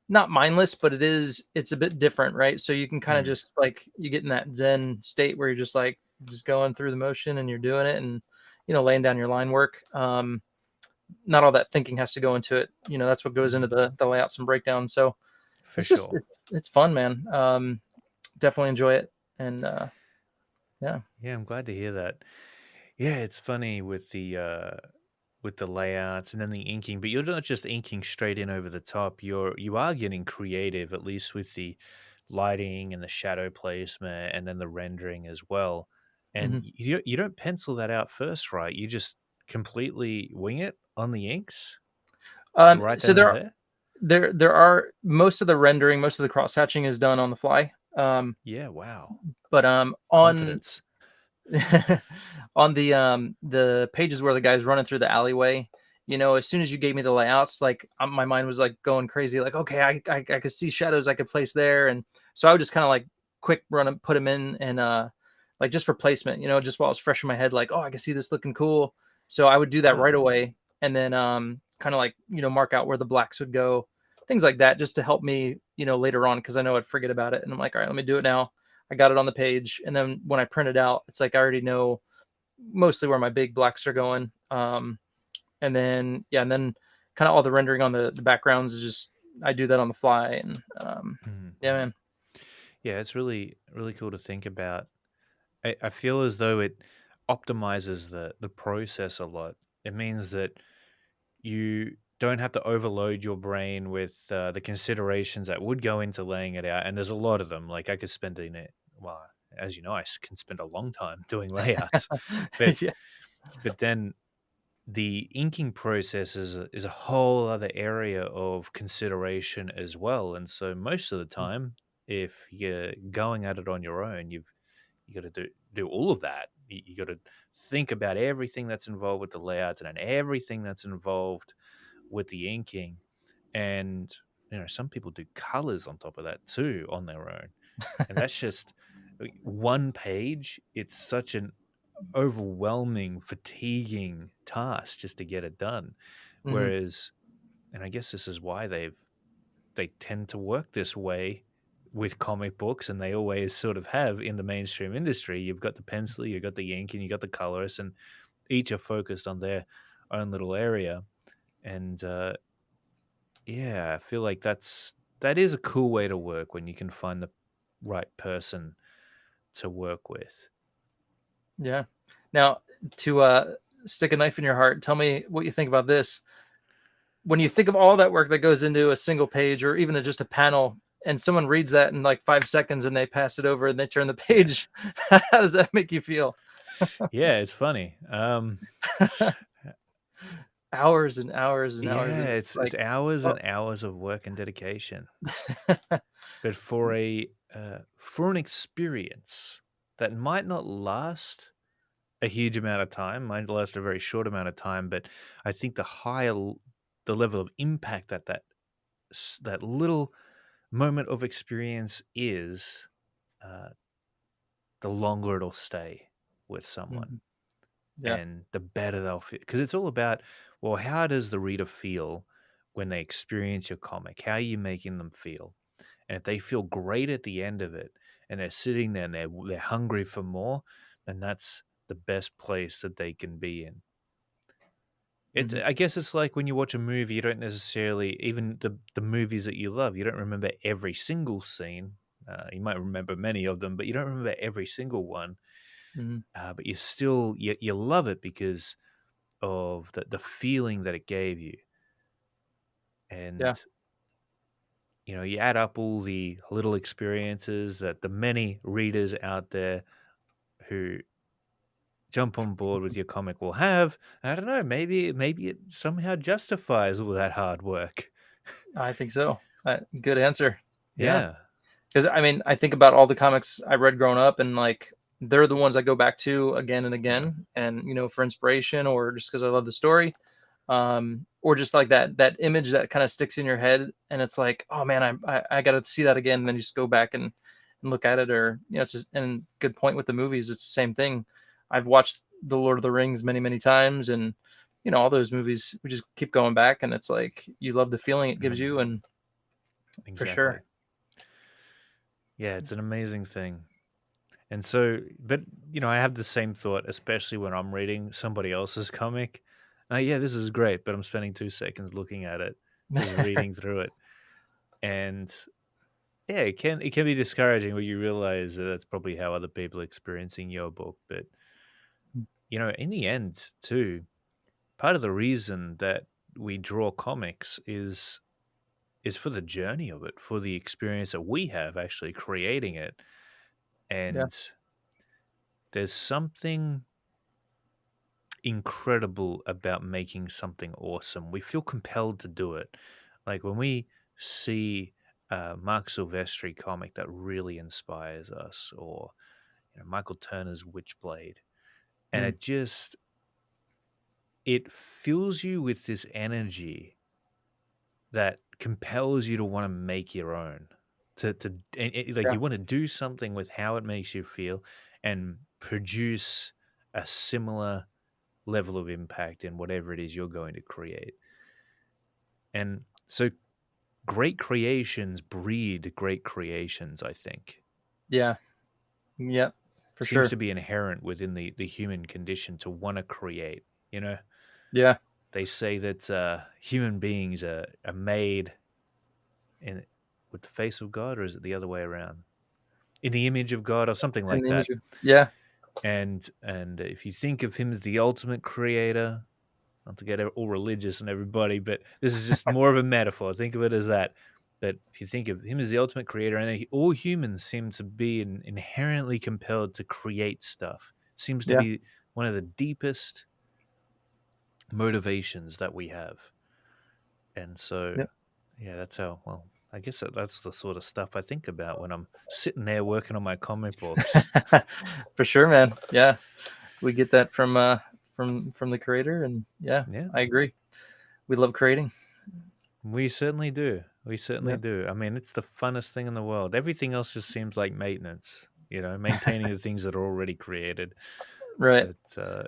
not mindless, but it's a bit different, right? So you can kind of Mm, just like you get in that zen state where you're just like just going through the motion and you're doing it and laying down your line work. Not all that thinking has to go into it. That's what goes into mm, the layouts and breakdowns. So for it's just sure. it's fun, man. Definitely enjoy it. And yeah. Yeah, I'm glad to hear that. Yeah, it's funny with the layouts and then the inking, but you're not just inking straight in over the top. You are getting creative, at least with the lighting and the shadow placement and then the rendering as well. And Mhm. you don't pencil that out first, right? You just completely wing it on the inks right So then and there. there are most of the rendering, most of the cross hatching is done on the fly. Yeah, wow. But on Confidence. on the pages where the guy's running through the alleyway, as soon as you gave me the layouts, like my mind was like going crazy. Like, okay, I could see shadows I could place there, and so I would just kind of like quick run and put them in, and like just for placement, just while it's fresh in my head, like, oh, I can see this looking cool. So I would do that right Ah, away, and then kind of like mark out where the blacks would go, things like that, just to help me later on, because I know I'd forget about it, and I'm like, all right, let me do it now. I got it on the page, and then when I print it out, it's like I already know mostly where my big blacks are going. And then yeah, and then kind of all the rendering on the backgrounds is just I do that on the fly, and mm. yeah, man. Yeah, it's really really cool to think about. I feel as though it optimizes the process a lot. It means that you don't have to overload your brain with the considerations that would go into laying it out. And there's a lot of them. Like I could spend in it. Well, as you know, can spend a long time doing layouts, but Yeah. then the inking process is a whole other area of consideration as well. And so most of the time, if you're going at it on your own, you got to do all of that. You got to think about everything that's involved with the layouts and everything that's involved with the inking. And some people do colors on top of that too on their own. And that's just one page. It's such an overwhelming, fatiguing task just to get it done. Hmm. Whereas, and I guess this is why they tend to work this way with comic books, and they always sort of have in the mainstream industry. You've got the penciler, you've got the ink, and you've got the colorist, and each are focused on their own little area. And yeah, I feel like that is a cool way to work when you can find the right person to work with. Yeah. Now, to stick a knife in your heart, tell me what you think about this. When you think of all that work that goes into a single page or even just a panel, and someone reads that in like 5 seconds and they pass it over and they turn the Yeah, page, how does that make you feel? yeah, it's funny. Hours and hours and hours, Yeah, and it's like, hours oh, and hours of work and dedication, but for an experience that might not last a huge amount of time, might last a very short amount of time, but I think the level of impact that that little moment of experience is, uh, the longer it'll stay with someone, mhm. Yeah, and the better they'll feel. Because it's all about, well, how does the reader feel when they experience your comic? How are you making them feel? And if they feel great at the end of it, and they're sitting there and they're hungry for more, then that's the best place that they can be in. mhm. I guess it's like when you watch a movie, you don't necessarily, even the movies that you love, you don't remember every single scene. You might remember many of them, but you don't remember every single one. Mhm. But you still you love it because of the feeling that it gave you. Yeah, And you add up all the little experiences that the many readers out there who jump on board with your comic will have. I don't know, maybe it somehow justifies all that hard work. I think so. Good answer. Yeah. Yeah. Because I mean, I think about all the comics I read growing up, and like they're the ones I go back to again and Yeah. again, and for inspiration or just because I love the story, or just like that image that kind of sticks in your head, and it's like, oh man, I got to see that again, and then you just go back and look at it, or it's just, and good point with the movies, it's the same thing. I've watched the Lord of the Rings many times, and all those movies we just keep going back, and it's like you love the feeling it gives Mhm. you, and for Exactly. sure. Yeah, it's an amazing thing. And so, but I have the same thought, especially when I'm reading somebody else's comic. Yeah, this is great, but I'm spending 2 seconds looking at it, just reading through it, and yeah, it can be discouraging when you realize that that's probably how other people are experiencing your book. But in the end, too, part of the reason that we draw comics is for the journey of it, for the experience that we have actually creating it, Yeah, and there's something incredible about making something awesome. We feel compelled to do it. Like when we see a Mark Silvestri comic that really inspires us, or Michael Turner's Witchblade, and mm, it fills you with this energy that compels you to want to make your own. Like yeah, you want to do something with how it makes you feel and produce a similar level of impact in whatever it is you're going to create. And so great creations breed great creations, I think. yeah, yeah, for Seems sure. to be inherent within the human condition to want to create. Yeah, They say that human beings are made in with the face of God, or is it the other way around? In the image of God, or something in like the that. image of, yeah. And if you think of him as the ultimate creator, not to get all religious on everybody, but this is just more of a metaphor. Think of it as that. But if you think of him as the ultimate creator, and all humans seem to be inherently compelled to create stuff, seems to Yeah. be one of the deepest motivations that we have. And so, Yep. yeah, that's how, well, I guess that's the sort of stuff I think about when I'm sitting there working on my comic books. For sure, man. Yeah. We get that from the creator, and yeah, Yeah, I agree. We love creating. we certainly do. We certainly Yeah. do. I mean, it's the funnest thing in the world. Everything else just seems like maintenance, maintaining the things that are already created. Right. But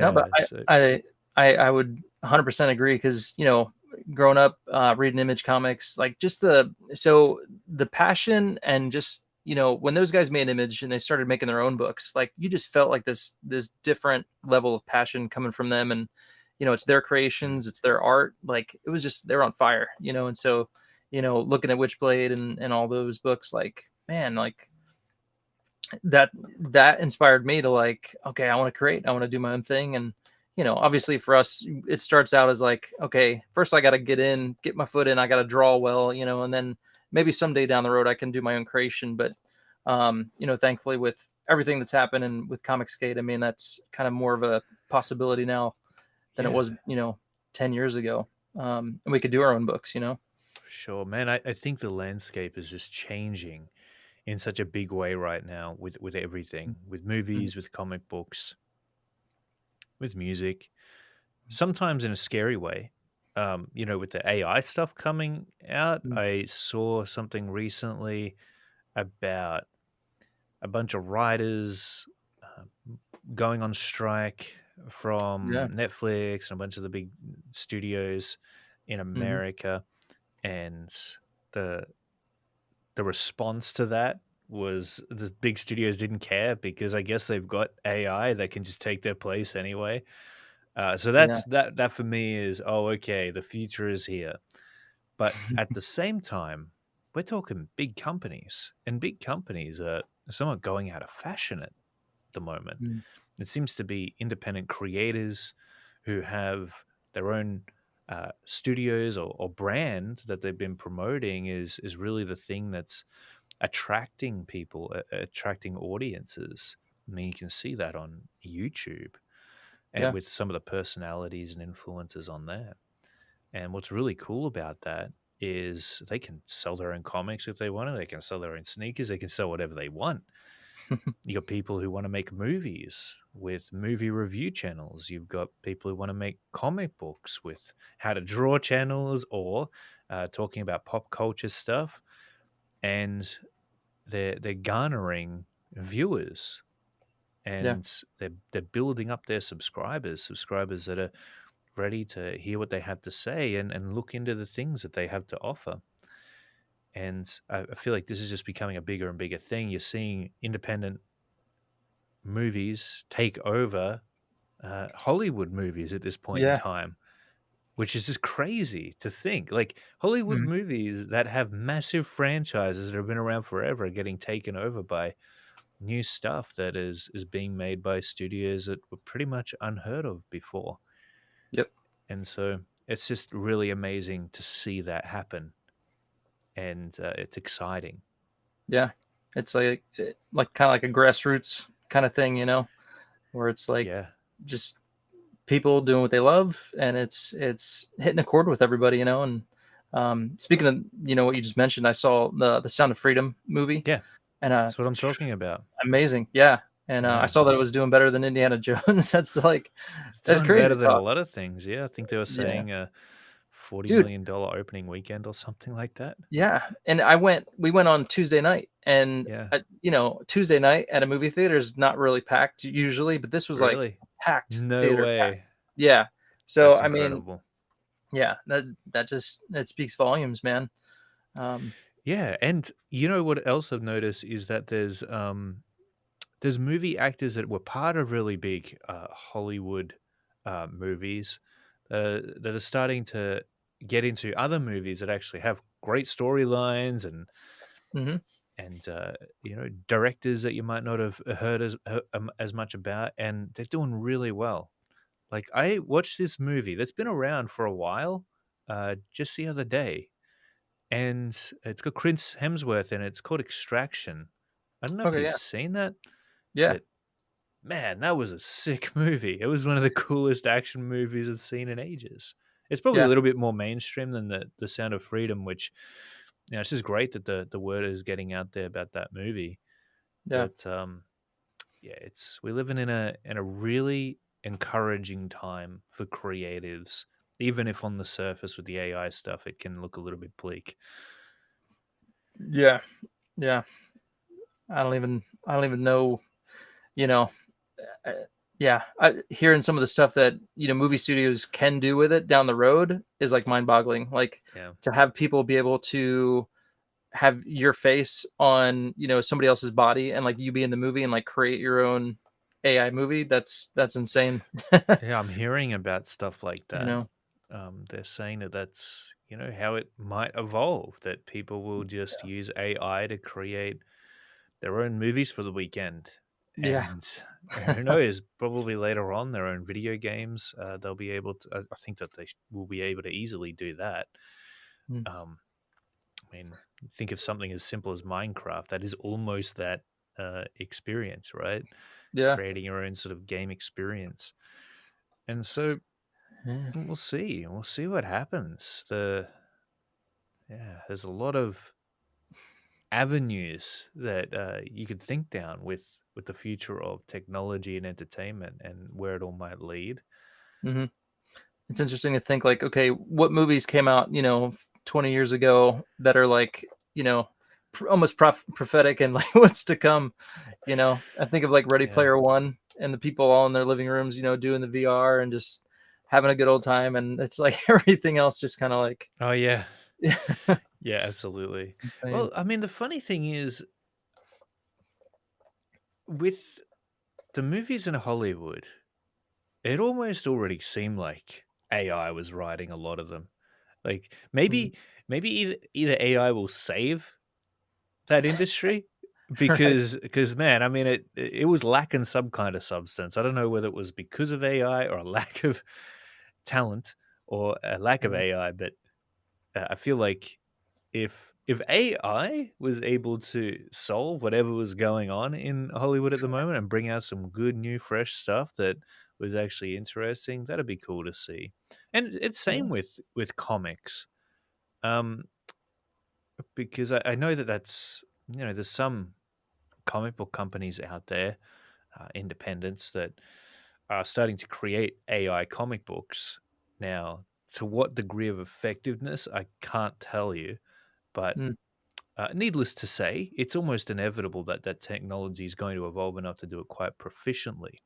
No, but yeah, I so I I would 100% agree, because growing up, reading Image Comics, like just the passion, and just when those guys made Image and they started making their own books, like you just felt like this different level of passion coming from them, and it's their mm, creations, it's their art, like it was just they're on fire, and so looking at Witchblade and all those books, like man, like that that inspired me to, like, okay, I want to create, I want to do my own thing. And obviously for us, it starts out as like, okay, first I got to get my foot in, I got to draw well, and then maybe someday down the road I can do my own creation. But thankfully, with everything that's happened and with Comicsgate, I mean, that's kind of more of a possibility now than it yeah, was 10 years ago. And we could do our own books. for sure, man. I think the landscape is just changing in such a big way right now with everything, with Mhm. movies, with comic books, with music. Sometimes in a scary way. With the AI stuff coming out, Mhm. I saw something recently about a bunch of writers uh, going on strike Yeah. from Netflix and a bunch of the big studios in Hmm. America, and the the response to that was the big studios didn't care because I guess they've got AI that can just take their place anyway. So Yeah. that for me is, oh, okay, the future is here. But at the same time, we're talking big companies, and big companies are somewhat going out of fashion at the moment. Mhm. It seems to be independent creators who have their own studios or brand that they've been promoting is really the thing that's attracting people, attracting audiences. I mean, you can see that on YouTube and Yeah. with some of the personalities and influencers on there. And what's really cool about that is they can sell their own comics if they want to. They can sell their own sneakers. They can sell whatever they want. You got people who want to make movies with movie review channels. You've got people who want to make comic books with how to draw channels or talking about pop culture stuff. And they're garnering viewers, Yeah. and they're building up their subscribers that are ready to hear what they have to say and look into the things that they have to offer. And I feel like this is just becoming a bigger and bigger thing. You're seeing independent movies take over Hollywood movies at this point in Yeah. time, which is just crazy to think. Like Hollywood Mhm. movies that have massive franchises that have been around forever are getting taken over by new stuff that is being made by studios that were pretty much unheard of before. Yep. And so it's just really amazing to see that happen, and it's exciting. Yeah. It's like kind of like a grassroots kind of thing, where it's like Yeah, just people doing what they love, and it's hitting a chord with everybody, and speaking of what you just mentioned, I saw the Sound of Freedom movie, yeah, and that's what I'm talking about. amazing, yeah. And I Yeah, saw that it was doing better than Indiana Jones. it's That's doing crazy better to than a talk. lot of things. Yeah, I think they were Yeah, saying a $40 dude. million opening weekend or something like that. Yeah, and we went on Tuesday night, and Yeah, Tuesday night at a movie theater is not really packed usually, but this was like really? packed No theater, packed. way. Yeah. So That's I mean, incredible. yeah, that just that speaks volumes, man. Um, Yeah, and you know what else I've noticed is that there's movie actors that were part of really big Hollywood movies that are starting to get into other movies that actually have great storylines and mhm. and directors that you might not have heard as much about, and they're doing really well. Like, I watched this movie that's been around for a while, just the other day, and it's got Chris Hemsworth in it. It's called Extraction. I don't know if Okay, you've yeah. seen that, Yeah. but man, that was a sick movie. It was one of the coolest action movies I've seen in ages. It's probably a Yeah. little bit more mainstream than the Sound of Freedom, which it's just great that the word is getting out there about that movie. Yeah. But yeah, it's we're living in a really encouraging time for creatives, even if on the surface with the AI stuff it can look a little bit bleak. Yeah. Yeah. I don't even know, you know, uh, yeah, hearing some of the stuff that movie studios can do with it down the road is like mind-boggling. Like Yeah. to have people be able to have your face on somebody else's body and like you be in the movie and like create your own AI movie. That's insane. Yeah, I'm hearing about stuff like you that. know, They're saying that that's how it might evolve. That people will just use AI to create their own movies for the weekend, yeah. and who knows? Probably later on, their own video games. They'll be able to. I think that they will be able to easily do that. Mm. Um, I mean, think of something as simple as Minecraft. That is almost that experience, right? Yeah. Creating your own sort of game experience, and so Yeah. we'll see. We'll see what happens. There's a lot of avenues that you could think down with the future of technology and entertainment and where it all might lead. hmm It's interesting to think like, okay, what movies came out, 20 years ago that are like, almost prophetic and like what's to come. I think of like Ready Yeah. Player One and the people all in their living rooms, doing the VR and just having a good old time. And it's like everything else just kind of like, Oh yeah. it's Yeah, absolutely. insane. Well, I mean, the funny thing is with the movies in Hollywood, it almost already seemed like AI was writing a lot of them. Like Mm. maybe either AI will save that industry Right. because man, I mean it was lacking some kind of substance. I don't know whether it was because of AI or a lack of talent or a lack of Yeah. AI, but I feel like if AI was able to solve whatever was going on in Hollywood at the moment and bring out some good new fresh stuff that was actually interesting, that'd be cool to see. And it's Yeah. same with comics. Um because I know that that's there's some comic book companies out there, independents that are starting to create AI comic books. Now, to what degree of effectiveness, I can't tell you, but Mm. needless to say, it's almost inevitable that that technology is going to evolve enough to do it quite proficiently.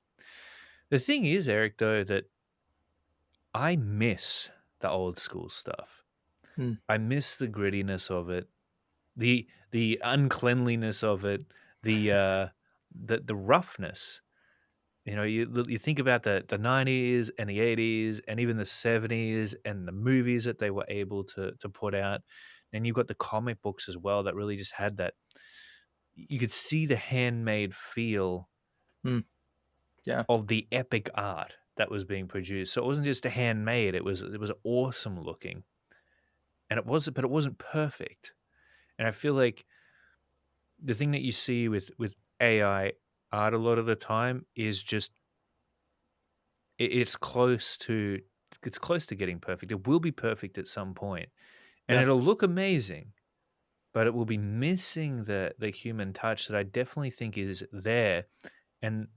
The thing is, Eric, though, that I miss the old school stuff. Mm. I miss the grittiness of it, the uncleanliness of it, the the roughness. You think about the 90s and the 80s and even the 70s and the movies that they were able to put out. And you've got the comic books as well that really just had that. You could see the handmade feel Mm. Yeah. of the epic art that was being produced. So it wasn't just a handmade; it was awesome looking, and but it wasn't perfect. And I feel like the thing that you see with AI art a lot of the time is just it's close to getting perfect. It will be perfect at some point, and Yeah. it'll look amazing, but it will be missing the human touch that I definitely think is there. And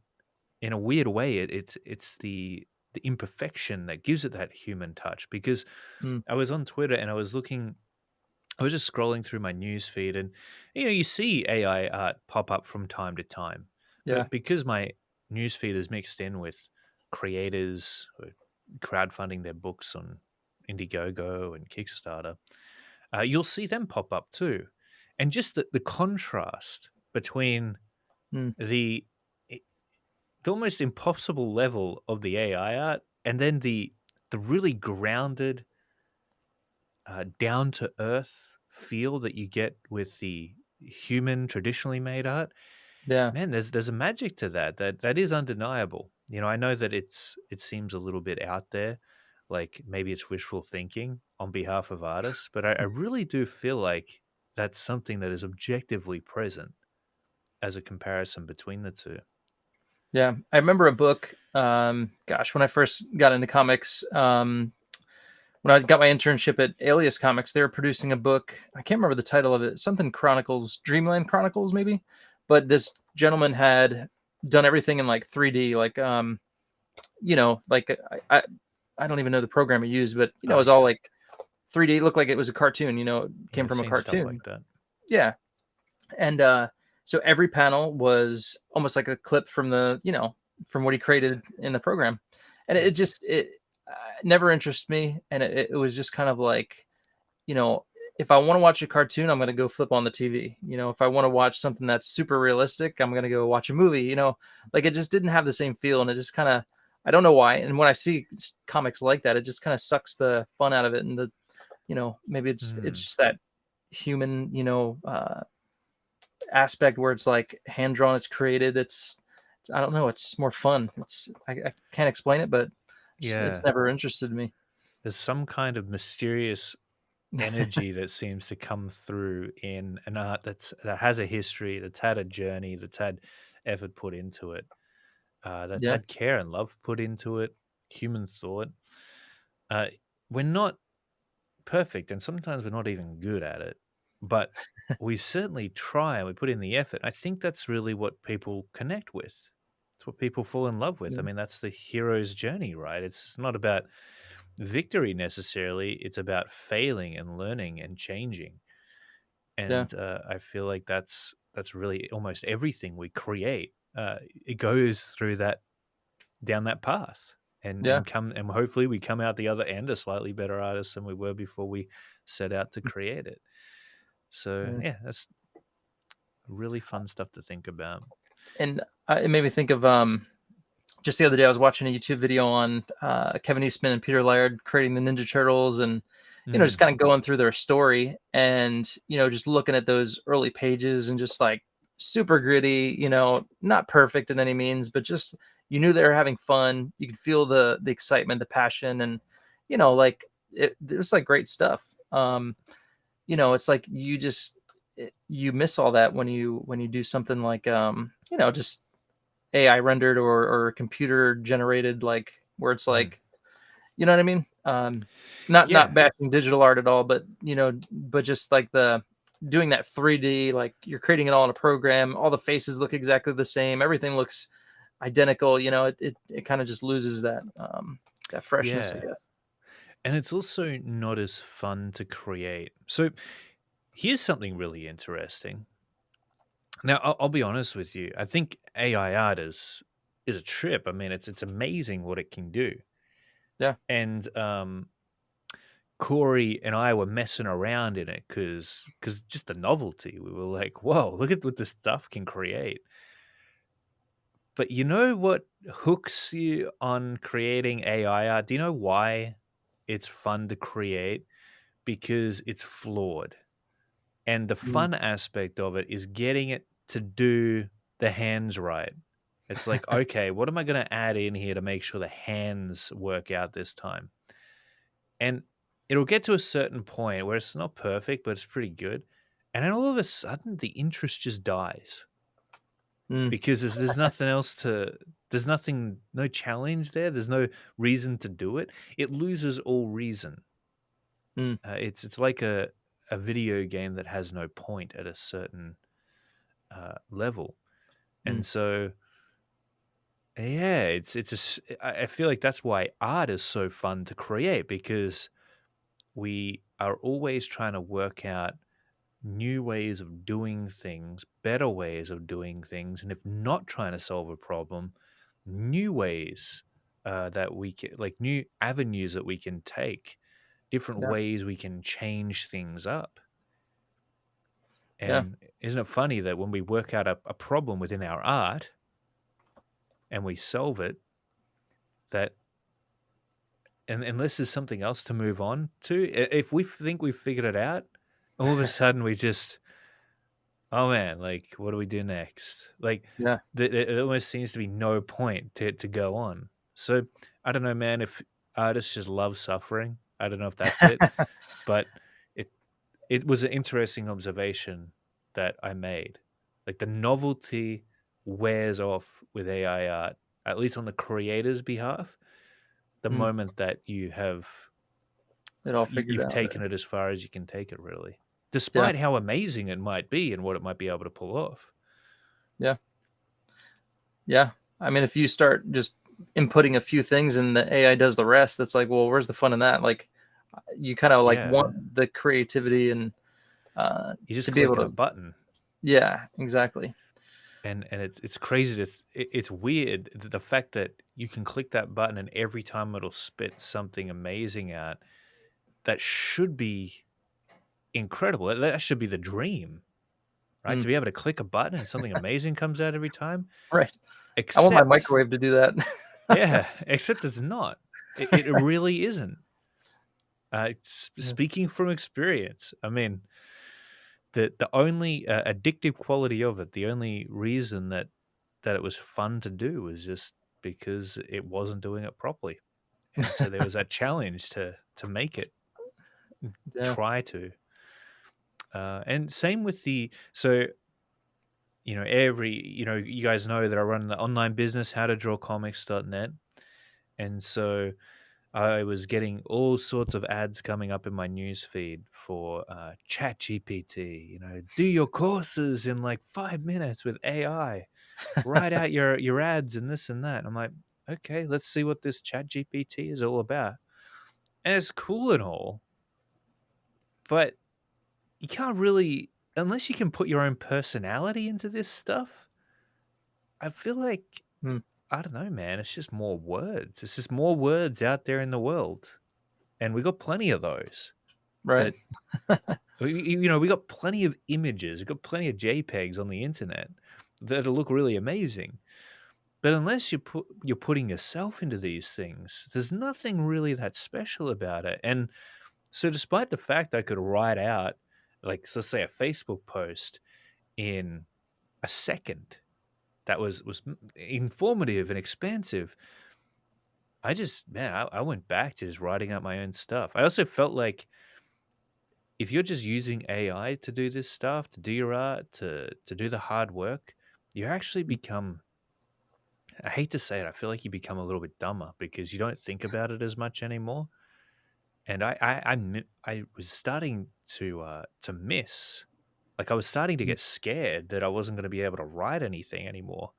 in a weird way, it's the imperfection that gives it that human touch. Because Mm. I was on Twitter and I was just scrolling through my news feed, and you see AI art pop up from time to time, Yeah. but because my news feed is mixed in with creators who are crowdfunding their books on Indiegogo and Kickstarter, you'll see them pop up too, and just the contrast between Mm. the the almost impossible level of the AI art and then the really grounded down to earth feel that you get with human, traditionally made art, Yeah. man, there's a magic to that that is undeniable. You know, I know that it seems a little bit out there, like maybe it's wishful thinking on behalf of artists, but I really do feel like that's something that is objectively present as a comparison between the two. Yeah. I remember a book, gosh, when I first got into comics, when I got my internship at Alias Comics, they were producing a book. I can't remember the title of it. Something Chronicles, Dreamland Chronicles, maybe. But this gentleman had done everything in like 3D, like like I don't even know the program he used, but it Oh was all yeah, like 3D. It looked like it was a cartoon. It yeah, came I've from a seen stuff cartoon. like that. Yeah, and so every panel was almost like a clip from from what he created in the program, and Hmm. it never interested me, and it was just kind of like, you know if I want to watch a cartoon, I'm going to go flip on the TV. If I want to watch something that's super realistic, I'm going to go watch a movie. Like, it just didn't have the same feel, and it just kind of, I don't know why. And when I see comics like that, it just kind of sucks the fun out of it, and maybe it's Hmm. just that human aspect where it's like hand drawn, it's created, I don't know, it's more fun. I can't explain it, but just, it's Yeah, never interested me. there's some kind of mysterious energy that seems to come through in an art that has a history, that's had a journey, that's had effort put into it, that's Yeah. had care and love put into it, human thought. Uh, we're not perfect, and sometimes we're not even good at it, but we certainly try and we put in the effort. I think that's really what people connect with. It's what people fall in love with. I Yeah. mean, that's the hero's journey, right? It's not about victory necessarily, it's about failing and learning and changing. Yeah. And I feel like that's really almost everything we create. It goes through that down that path, Yeah. and hopefully we come out the other end a slightly better artist than we were before we set out to create it. So Yeah. yeah, that's really fun stuff to think about. And it made me think of just the other day I was watching a YouTube video on Kevin Eastman and Peter Laird creating the Ninja Turtles, and just Mm, kind of going through their story, and just looking at those early pages, and just like super gritty, not perfect in any means, but just knew they were having fun. You could feel the excitement, the passion, and like it was like great stuff. It's like you miss all that when you do something like just AI rendered or computer generated, like where it's mm. like, you know what I mean? Not Yeah, bashing digital art at all, but but just like the doing that 3D, like you're creating it all in a program. All the faces look exactly the same. Everything looks identical. It kind of just loses that freshness, I yeah. guess. And it's also not as fun to create. So here's something really interesting. Now, I'll be honest with you. I think AI art is a trip. I mean, it's amazing what it can do. Yeah. And Corey and I were messing around in it because just the novelty. We were like, "Whoa, look at what this stuff can create." But you know what hooks you on creating AI art? Do you know why it's fun to create? Because it's flawed. And the Mm. fun aspect of it is getting it to do the hands right. It's like, okay, what am I going to add in here to make sure the hands work out this time? And it'll get to a certain point where it's not perfect, but it's pretty good. And then all of a sudden, the interest just dies Mm. because there's nothing else to, there's nothing, no challenge there. There's no reason to do it. It loses all reason. Mm. It's like a video game that has no point at a certain level. Mm. And so, yeah, I feel like that's why art is so fun to create because we are always trying to work out new ways of doing things, better ways of doing things, and if not trying to solve a problem, new ways that we can, like new avenues that we can take, different Yeah. ways we can change things up. Yeah. And isn't it funny that when we work out a problem within our art and we solve it, that and unless there's something else to move on to, if we think we've figured it out, all of a sudden we just, oh man, like what do we do next? Like Yeah. it almost seems to be no point to go on. So I don't know, man. If artists just love suffering, I don't know if that's it, but it it was an interesting observation that I made. Like the novelty wears off with AI art, at least on the creator's behalf, the Mm, moment that it all figured you've out. taken it as far as you can take it, really. Yeah. Despite how amazing it might be and what it might be able to pull off. Yeah. Yeah. I mean, if you start just inputting a few things and the AI does the rest, that's like, well, where's the fun in that? Like, you kind of like Yeah, want the creativity and you're just to be able clicking a to, button, yeah, exactly. and it's crazy it's weird the fact that you can click that button and every time it'll spit something amazing out that should be incredible. That should be the dream, right? Mm, To be able to click a button and something amazing comes out every time. right. I want my Except, microwave to do that. yeah, except it's not. It really isn't. Yeah. Speaking from experience, I mean, the only addictive quality of it, the only reason that it was fun to do was just because it wasn't doing it properly, and so there was that challenge to make it, Yeah. try to, and same with the so you guys know that I run the online business howtodrawcomics.net, and so I was getting all sorts of ads coming up in my news feed for chat gpt, do your courses in like 5 minutes with AI, write out your ads and this and that. I'm like, okay, let's see what this chat gpt is all about. And it's cool and all, but you can't really, unless you can put your own personality into this stuff, I feel like, Mm, I don't know, man. It's just more words. It's just more words out there in the world, and we got plenty of those. right. But we got plenty of images. We got plenty of JPEGs on the internet that'll look really amazing. But unless you're putting yourself into these things, there's nothing really that special about it. And so, despite the fact I could write out, like, so let's say, a Facebook post in a second that was informative and expansive, I went back to just writing out my own stuff. I also felt like if you're just using AI to do this stuff, to do your art, to do the hard work, you actually become, I hate to say it, I feel like you become a little bit dumber because you don't think about it as much anymore. And I was starting to miss, like I was starting to Mm, get scared that I wasn't going to be able to write anything anymore.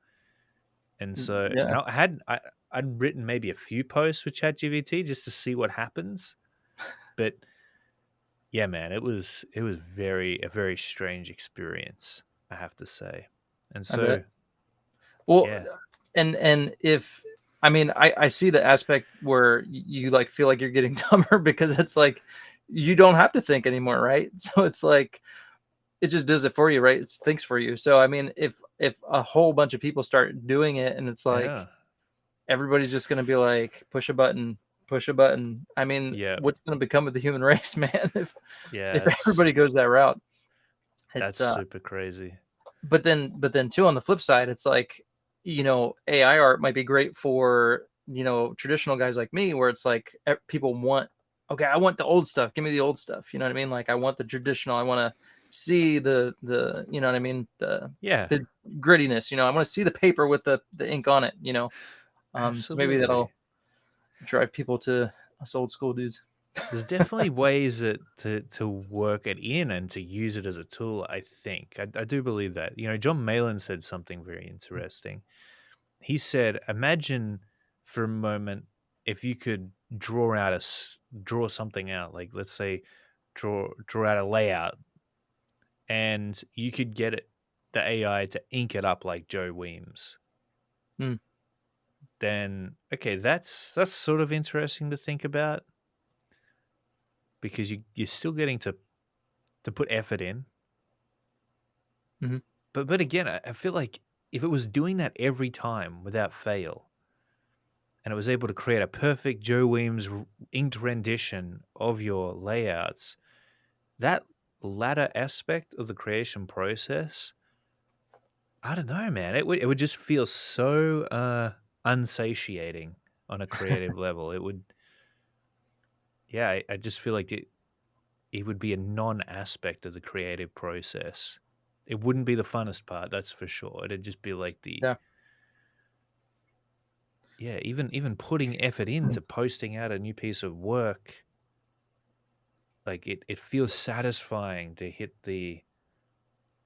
And so, yeah. I'd written maybe a few posts with ChatGPT just to see what happens, but yeah, man, it was a very strange experience, I have to say. And I so, bet. Well, yeah, and if I mean, I see the aspect where you like feel like you're getting dumber because it's like you don't have to think anymore, right? So it's like it just does it for you, right? It thinks for you. So I mean, if a whole bunch of people start doing it, and it's yeah, like everybody's just going to be like push a button, push a button. I mean, yeah, what's going to become of the human race, man? If yeah, everybody goes that route, that's it's super crazy. but then too on the flip side, it's like AI art might be great for traditional guys like me, where it's like people want, okay, I want the old stuff, give me the old stuff, you know what I mean? Like I want the traditional, I want to see the you know what I mean, Yeah, the grittiness, I want to see the paper with the ink on it, so maybe absolutely. that'll drive people to us old school dudes. There's definitely ways that to work it in and to use it as a tool, I think. I do believe that. John Malin said something very interesting. He said, imagine for a moment if you could draw something out, like let's say draw out a layout, and you could get the AI to ink it up like Joe Weems. Hmm. Then okay, that's sort of interesting to think about because you're still getting to put effort in. Hmm. But again, I feel like if it was doing that every time without fail, and it was able to create a perfect Joe Weems inked rendition of your layouts, that latter aspect of the creation process, I don't know, man. It would just feel so unsatiating on a creative level. It would, yeah. I just feel like it would be a non-aspect of the creative process. It wouldn't be the funnest part, that's for sure. It'd just be like the, Yeah. yeah, even putting effort into posting out a new piece of work, like it feels satisfying to hit the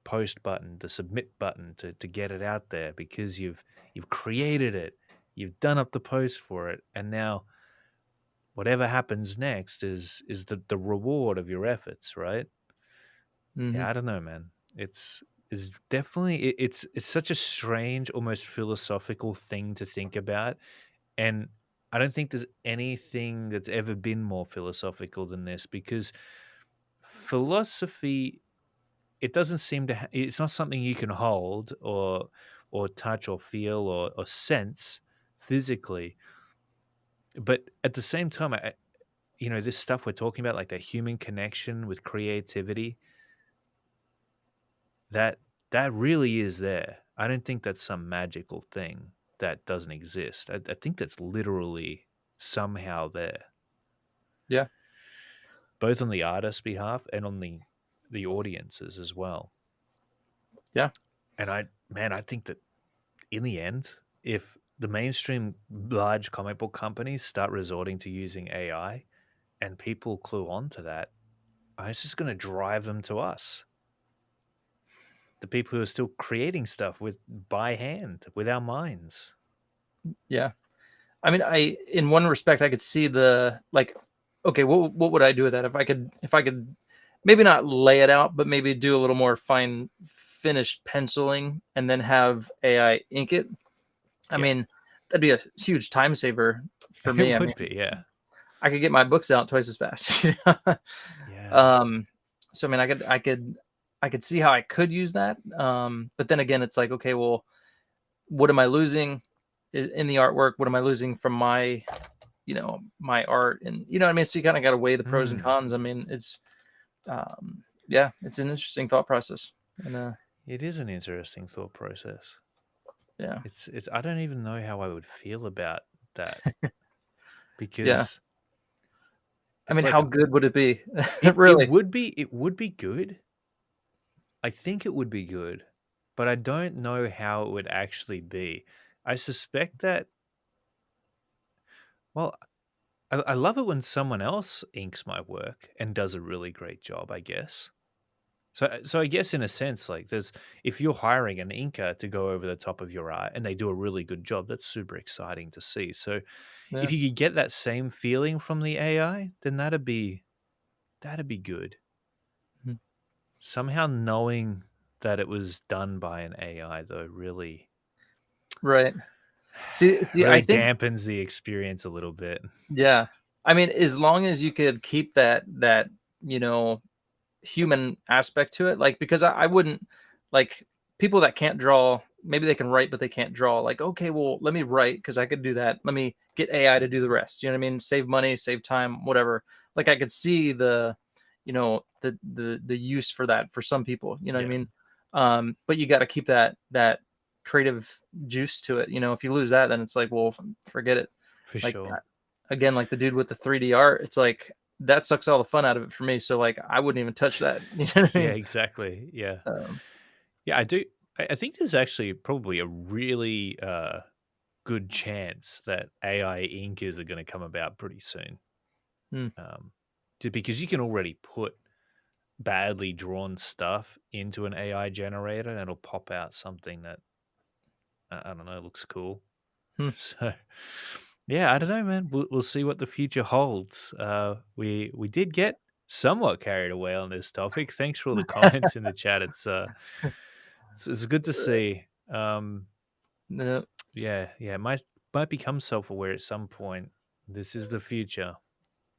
post button, the submit button to get it out there because you've created it, you've done up the post for it, and now whatever happens next is the reward of your efforts, right? Hmm. Yeah, I don't know, man. It's definitely it's such a strange, almost philosophical thing to think about, and I don't think there's anything that's ever been more philosophical than this because philosophy, it doesn't seem to it's not something you can hold or touch or feel or sense physically, but at the same time, this stuff we're talking about, like the human connection with creativity, that that really is there. I don't think that's some magical thing that doesn't exist. I think that's literally somehow there, Yeah. both on the artist's behalf and on the audiences as well. Yeah. And I think that in the end, if the mainstream large comic book companies start resorting to using AI and people clue on to that, it's just going to drive them to us, the people who are still creating stuff with by hand with our minds. Yeah. I mean, in one respect, I could see the like, okay, what would I do with that if I could maybe not lay it out, but maybe do a little more fine finished penciling and then have AI ink it. I Yeah, mean, that'd be a huge time saver for me. it I would mean, be. Yeah, I could get my books out twice as fast. yeah. um, so I mean, I could see how I could use that. But then again, it's like, okay, well, what am I losing in the artwork? What am I losing from my, my art? And you know what I mean? So you kind of got to weigh the pros and Mm. cons. I mean, yeah, it's an interesting thought process. And It is an interesting thought process. yeah, It's. I don't even know how I would feel about that yeah. because I it's mean, like how good would it be? it Really? would be good. I think it would be good, but I don't know how it would actually be. I suspect that. Well, I love it when someone else inks my work and does a really great job, I guess. So I guess in a sense, like there's if you're hiring an inker to go over the top of your art and they do a really good job, that's super exciting to see. So Yeah. if you could get that same feeling from the AI, then that'd be good. Mhm. Somehow knowing that it was done by an AI though really Right. See, I really think, dampens the experience a little bit. yeah. I mean, as long as you could keep that you know human aspect to it, like because I wouldn't like people that can't draw. Maybe they can write, but they can't draw. Like, okay, well, let me write because I could do that. Let me get AI to do the rest. You know what I mean? Save money, save time, whatever. Like, I could see the use for that for some people. You know what I Yeah, mean? But you got to keep that creative juice to it. You know, if you lose that, then it's like, well, forget it. for Like sure. again, like the dude with the 3D art, it's like that sucks all the fun out of it for me. So like I wouldn't even touch that. You know what I Yeah, mean? exactly. Yeah. Um, Yeah, I do. I think there's actually probably a really good chance that AI inkers are going to come about pretty soon. hmm, Um, because you can already put badly drawn stuff into an AI generator and it'll pop out something that I don't know looks cool. hmm. So yeah, I don't know, man. We'll see what the future holds. We did get somewhat carried away on this topic. Thanks for all the comments in the chat. It's good to see. Yep, Yeah, yeah. Might become self aware at some point. This is the future.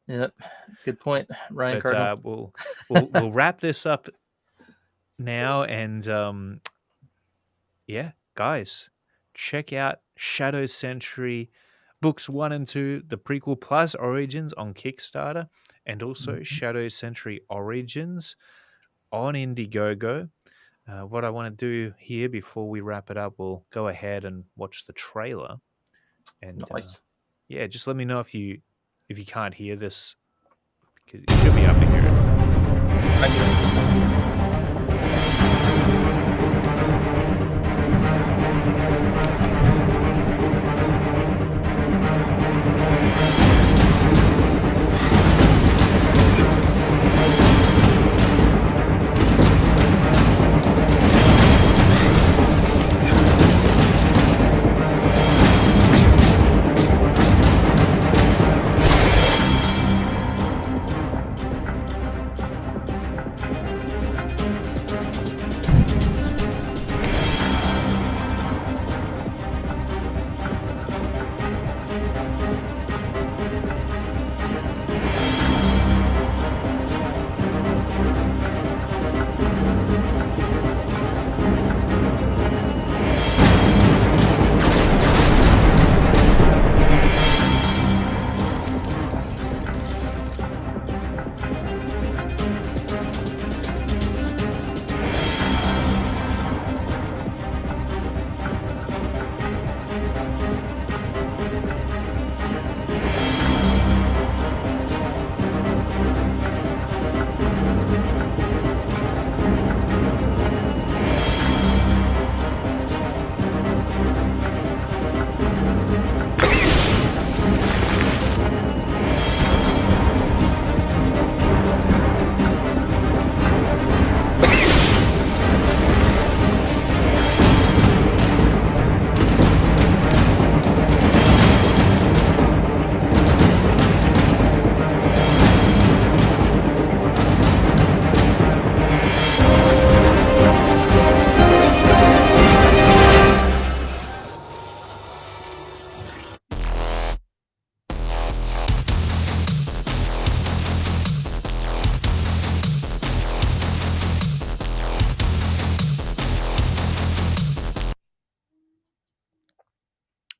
yep. Good point, Ryan But Cardinal. we'll wrap this up now, and yeah, guys, check out Shadow Sentry books 1 and 2, the prequel plus Origins on Kickstarter, and also Mhm. Shadow Sentry Origins on Indiegogo. What I want to do here before we wrap it up, we'll go ahead and watch the trailer. And Nice. yeah, just let me know if you can't hear this, because you should be able to hear it. I do.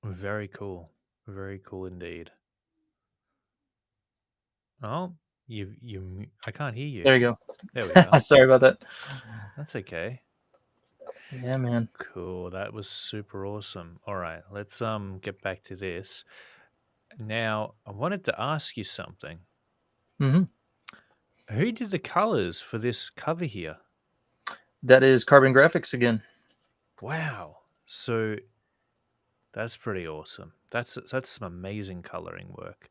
Very cool. Very cool indeed. Oh, I can't hear you. There you There we go. go. Sorry about that. That's okay. Yeah, man. Cool. That was super awesome. All right, let's get back to this. Now, I wanted to ask you something. Hmm. Who did the colors for this cover here? That is Carbon Graphics again. Wow. So that's pretty awesome. That's some amazing coloring work.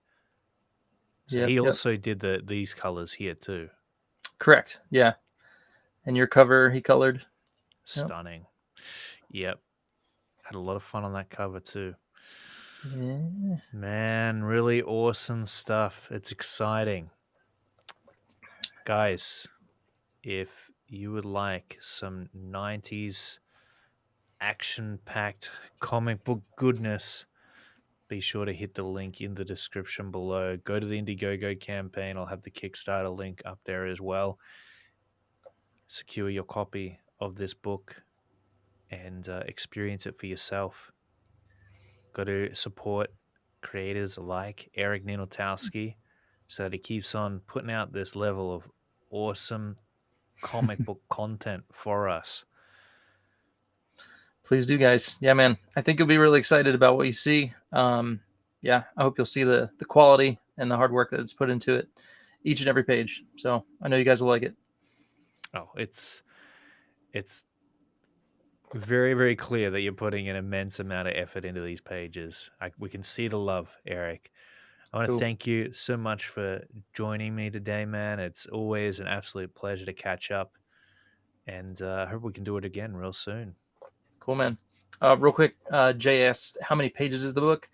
So Yep, he yep. also did these colors here too. Correct. Yeah. And your cover he colored. Yep. Stunning. Yep. Had a lot of fun on that cover too. Yeah. Man, really awesome stuff. It's exciting. Guys, if you would like some 90s action packed comic book goodness, be sure to hit the link in the description below. Go to the Indiegogo campaign. I'll have the Kickstarter link up there as well. Secure your copy of this book and experience it for yourself. Got to support creators like Eric Ninaltowski so that he keeps on putting out this level of awesome comic book content for us. Please do, guys. Yeah, man. I think you'll be really excited about what you see. Yeah, I hope you'll see the quality and the hard work that it's put into it, each and every page. So I know you guys will like it. Oh, it's very, very clear that you're putting an immense amount of effort into these pages. We can see the love, Eric. I want to Cool. thank you so much for joining me today, man. It's always an absolute pleasure to catch up, and I hope we can do it again real soon. Cool, man. Real quick, Jay asked, how many pages is the book?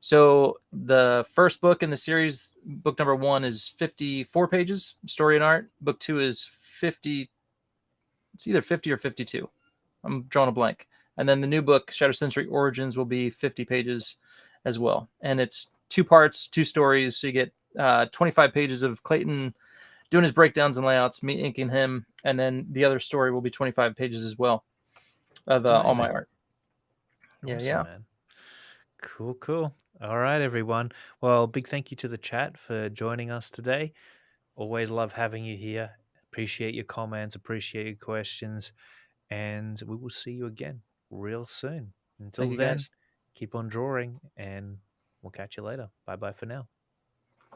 So the first book in the series, book number 1, is 54 pages, story and art. Book 2 is 50. It's either 50 or 52. I'm drawing a blank. And then the new book, Shadow Sentry Origins, will be 50 pages as well. And it's 2 parts, 2 stories. So you get 25 pages of Clayton doing his breakdowns and layouts, me inking him. And then the other story will be 25 pages as well of That's all my amazing. art. Yeah, Awesome, yeah. man. Cool, cool. All right, everyone. Well, big thank you to the chat for joining us today. Always love having you here. Appreciate your comments, appreciate your questions, and we will see you again real soon. Until Thank you then, guys. keep on drawing, and we'll catch you later. Bye bye for now.